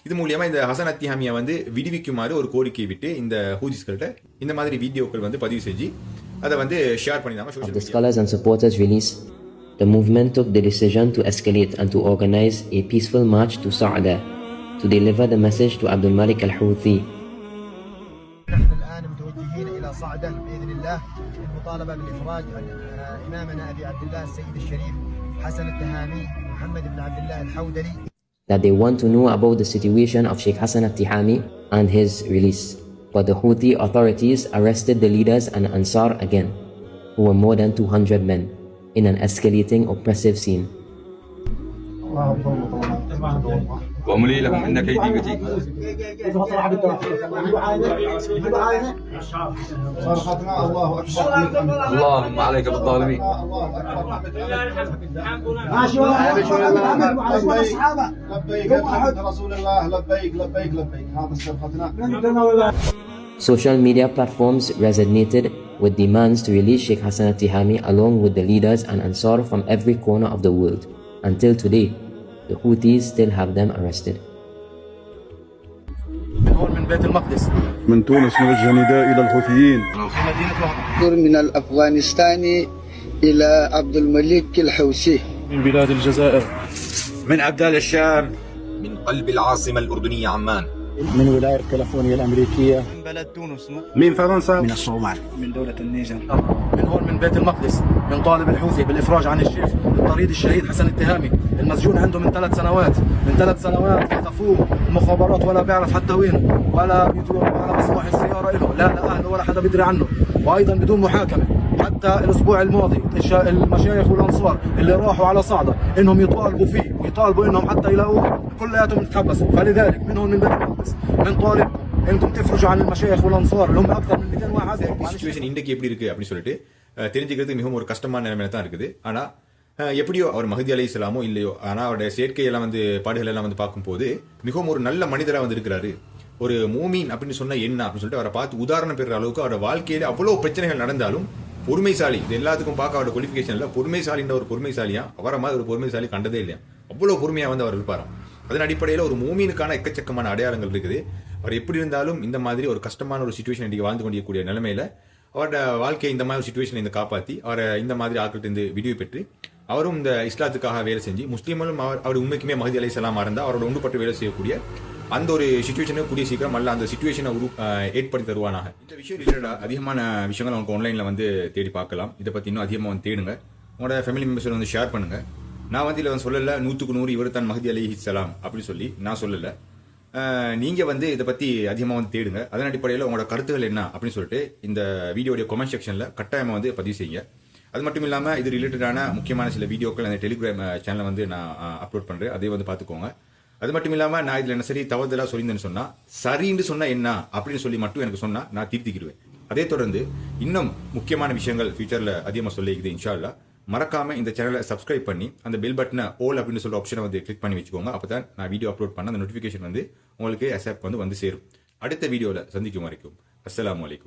இது மூலியமா இந்த ஹசன் அத்திஹாமியை வந்து விடுவிக்குமாறு ஒரு கோரிக்கை விட்டு இந்த ஹூதிஸ்கள்ட்ட இந்த மாதிரி வீடியோக்கள் வந்து பதிவு செஞ்சு அதை வந்து ஷேர் பண்ணிருந்தாங்க. The scholars and supporters release, the movement took the decision to escalate and to organize a peaceful march to Sa'ada to deliver the message to Abdul Malik al-Houthi. الله المطالبة بالإفراج عن إمامنا أبي عبد الله السيد الشريف حسن التهامي محمد بن عبد الله الحودلي. That they want to know about the situation of Sheikh Hassan al-Tihami and his release. But the Houthi authorities arrested the leaders and Ansar again, who were more than 200 men, in an escalating oppressive scene. وأملي لهم إن كيدي متين. اللهم عليك بالظالمين. رسول الله لبيك لبيك لبيك هذا استرختنا. Social media platforms resonated with demands to release Sheikh Hassan al-Tihami along with the leaders and Ansar from every corner of the world. Until today, the Houthis still have them arrested. من بيت المقدس. من تونس نوجه نداء إلى الحوثيين. من الأفغانستان إلى عبد الملك الحوثي. من بلاد الجزائر. من أبدال الشام. من قلب العاصمة الأردنية عمان. من ولاية كاليفورنيا الأمريكية. من بلد تونس. من فرنسا. من الصومال. من دولة النيجر. من هون من بيت المقدس من طالب الحوثي بالإفراج عن الشيخ الطريد الشهيد حسن التهامي المسجون عنده من 3 سنوات. من 3 سنوات خطفوه المخابرات ولا بيعرف حتى وين ولا مسموح السيارة له لا أهله ولا حدا بيدري عنه وأيضا بدون محاكمة. حتى الأسبوع الماضي المشايخ والأنصار اللي راحوا على صعدة إنهم يطالبوا فيه ويطالبوا إنهم حتى يلاقوه كلياتهم تحبسوا. فلذلك من هون من بيت المقدس من طالبكم إنكم تفرجوا عن المشايخ والأنصار اللي هم أكثر من 200 واحد. Situation இன்றைக்கு எப்படி இருக்கு அப்படின்னு சொல்லிட்டு தெரிஞ்சுக்கிறது மிகவும் ஒரு கஷ்டமான நிலைமையில தான் இருக்குது. ஆனா எப்படியோ அவர் மஹதி அலைஹிஸ்ஸலாமோ இல்லையோ, ஆனா அவருடைய செயற்கையெல்லாம் பாடுகள் எல்லாம் பார்க்கும்போது மிகவும் ஒரு நல்ல மனிதராக இருக்கிறாரு. ஒரு மூமீன் அப்படின்னு சொன்னா என்ன அப்படின்னு சொல்லிட்டு அவரை பார்த்து உதாரணம் பெறுற அளவுக்கு அவரோட வாழ்க்கையில அவ்வளவு பிரச்சனைகள் நடந்தாலும் பொறுமைசாலி. இது எல்லாத்துக்கும் பார்க்க அவரோட குவாலிஃபிகேஷன்ல பொறுமைசாலின்ற ஒரு பொறுமைசாலியா அவரை மாதிரி ஒரு பொறுமைசாலி கண்டதே இல்லையா. அவ்வளவு பொறுமையா அவர் இருப்பாராம். அதன் அடிப்படையில் ஒரு மூமீனுக்கான எக்கச்சக்கமான அடையாளங்கள் இருக்குது. அவர் எப்படி இருந்தாலும் இந்த மாதிரி ஒரு கஷ்டமான ஒரு சிச்சுவேஷன் இன்னைக்கு வாழ்ந்து கொண்டிருக்கக்கூடிய நிலைமையில அவரோட வாழ்க்கையை இந்த மாதிரி சிச்சுவேஷனை காப்பாற்றி அவரை இந்த மாதிரி ஆட்கள்கிட்ட விடுவி பெற்று அவரும் இந்த இஸ்லாத்துக்காக வேலை செஞ்சு முஸ்லீம்களும் அவர் உண்மைக்குமே மஹதி அலைஹிஸ்ஸலாம் இருந்தால் அவரோட ஒன்றுபட்டு வேலை செய்யக்கூடிய அந்த ஒரு சிச்சுவேஷனை கூடிய சீக்கிரம் அல்ல அந்த சிச்சுவேஷனை ஏற்படுத்தி தருவானாக. இந்த விஷயம் ரிலேட்டடாக அதிகமான விஷயங்கள் அவங்க ஆன்லைனில் தேடி பார்க்கலாம். இதை பற்றி இன்னும் அதிகமாக தேடுங்க. உங்களோட ஃபேமிலி மெம்பர்ஸில் ஷேர் பண்ணுங்க. நான் இதில் சொல்லலை 100க்கு 100 இவர் தான் மஹதி அலைஹிஸ்ஸலாம் அப்படின்னு சொல்லி நான் சொல்லலை. நீங்கள் இதை பற்றி அதிகமாக தேடுங்க. அதன் அடிப்படையில் உங்களோட கருத்துகள் என்ன அப்படின்னு சொல்லிட்டு இந்த வீடியோடைய கமெண்ட் செக்ஷனில் கட்டாயமாக பதிவு செய்யுங்க. அது மட்டும் இல்லாமல் இது ரிலேட்டடான முக்கியமான சில வீடியோக்கள் அந்த டெலிகிராம் சேனலை நான் அப்லோட் பண்ணுறேன். அதே பார்த்துக்கோங்க. அது மட்டும் இல்லாமல் நான் இதில் என்ன சரி தவறுதலாக சொல்லியிருந்தேன்னு சொன்னால் சரின்னு சொன்னால் என்ன அப்படின்னு சொல்லி மட்டும் எனக்கு சொன்னால் நான் திருத்திக்கிடுவேன். அதே தொடர்ந்து இன்னும் முக்கியமான விஷயங்கள் ஃபியூச்சரில் அதிகமாக சொல்லிக்குது இன்ஷா அல்லாஹ். மறக்காம இந்த சேனலை சப்ஸ்கிரைப் பண்ணி அந்த பெல் பட்டனை ஆல் அப்படின்னு சொல்ற ஆப்ஷனை கிளிக் பண்ணி வச்சுக்கோங்க. அப்பதான் நான் வீடியோ அப்லோட் பண்ண அந்த நோட்டிஃபிகேஷன் உங்களுக்கு அசேப் வந்து சேரும். அடுத்த வீடியோவில் சந்திக்கும் வரைக்கும் அஸ்ஸலாமு அலைக்கும்.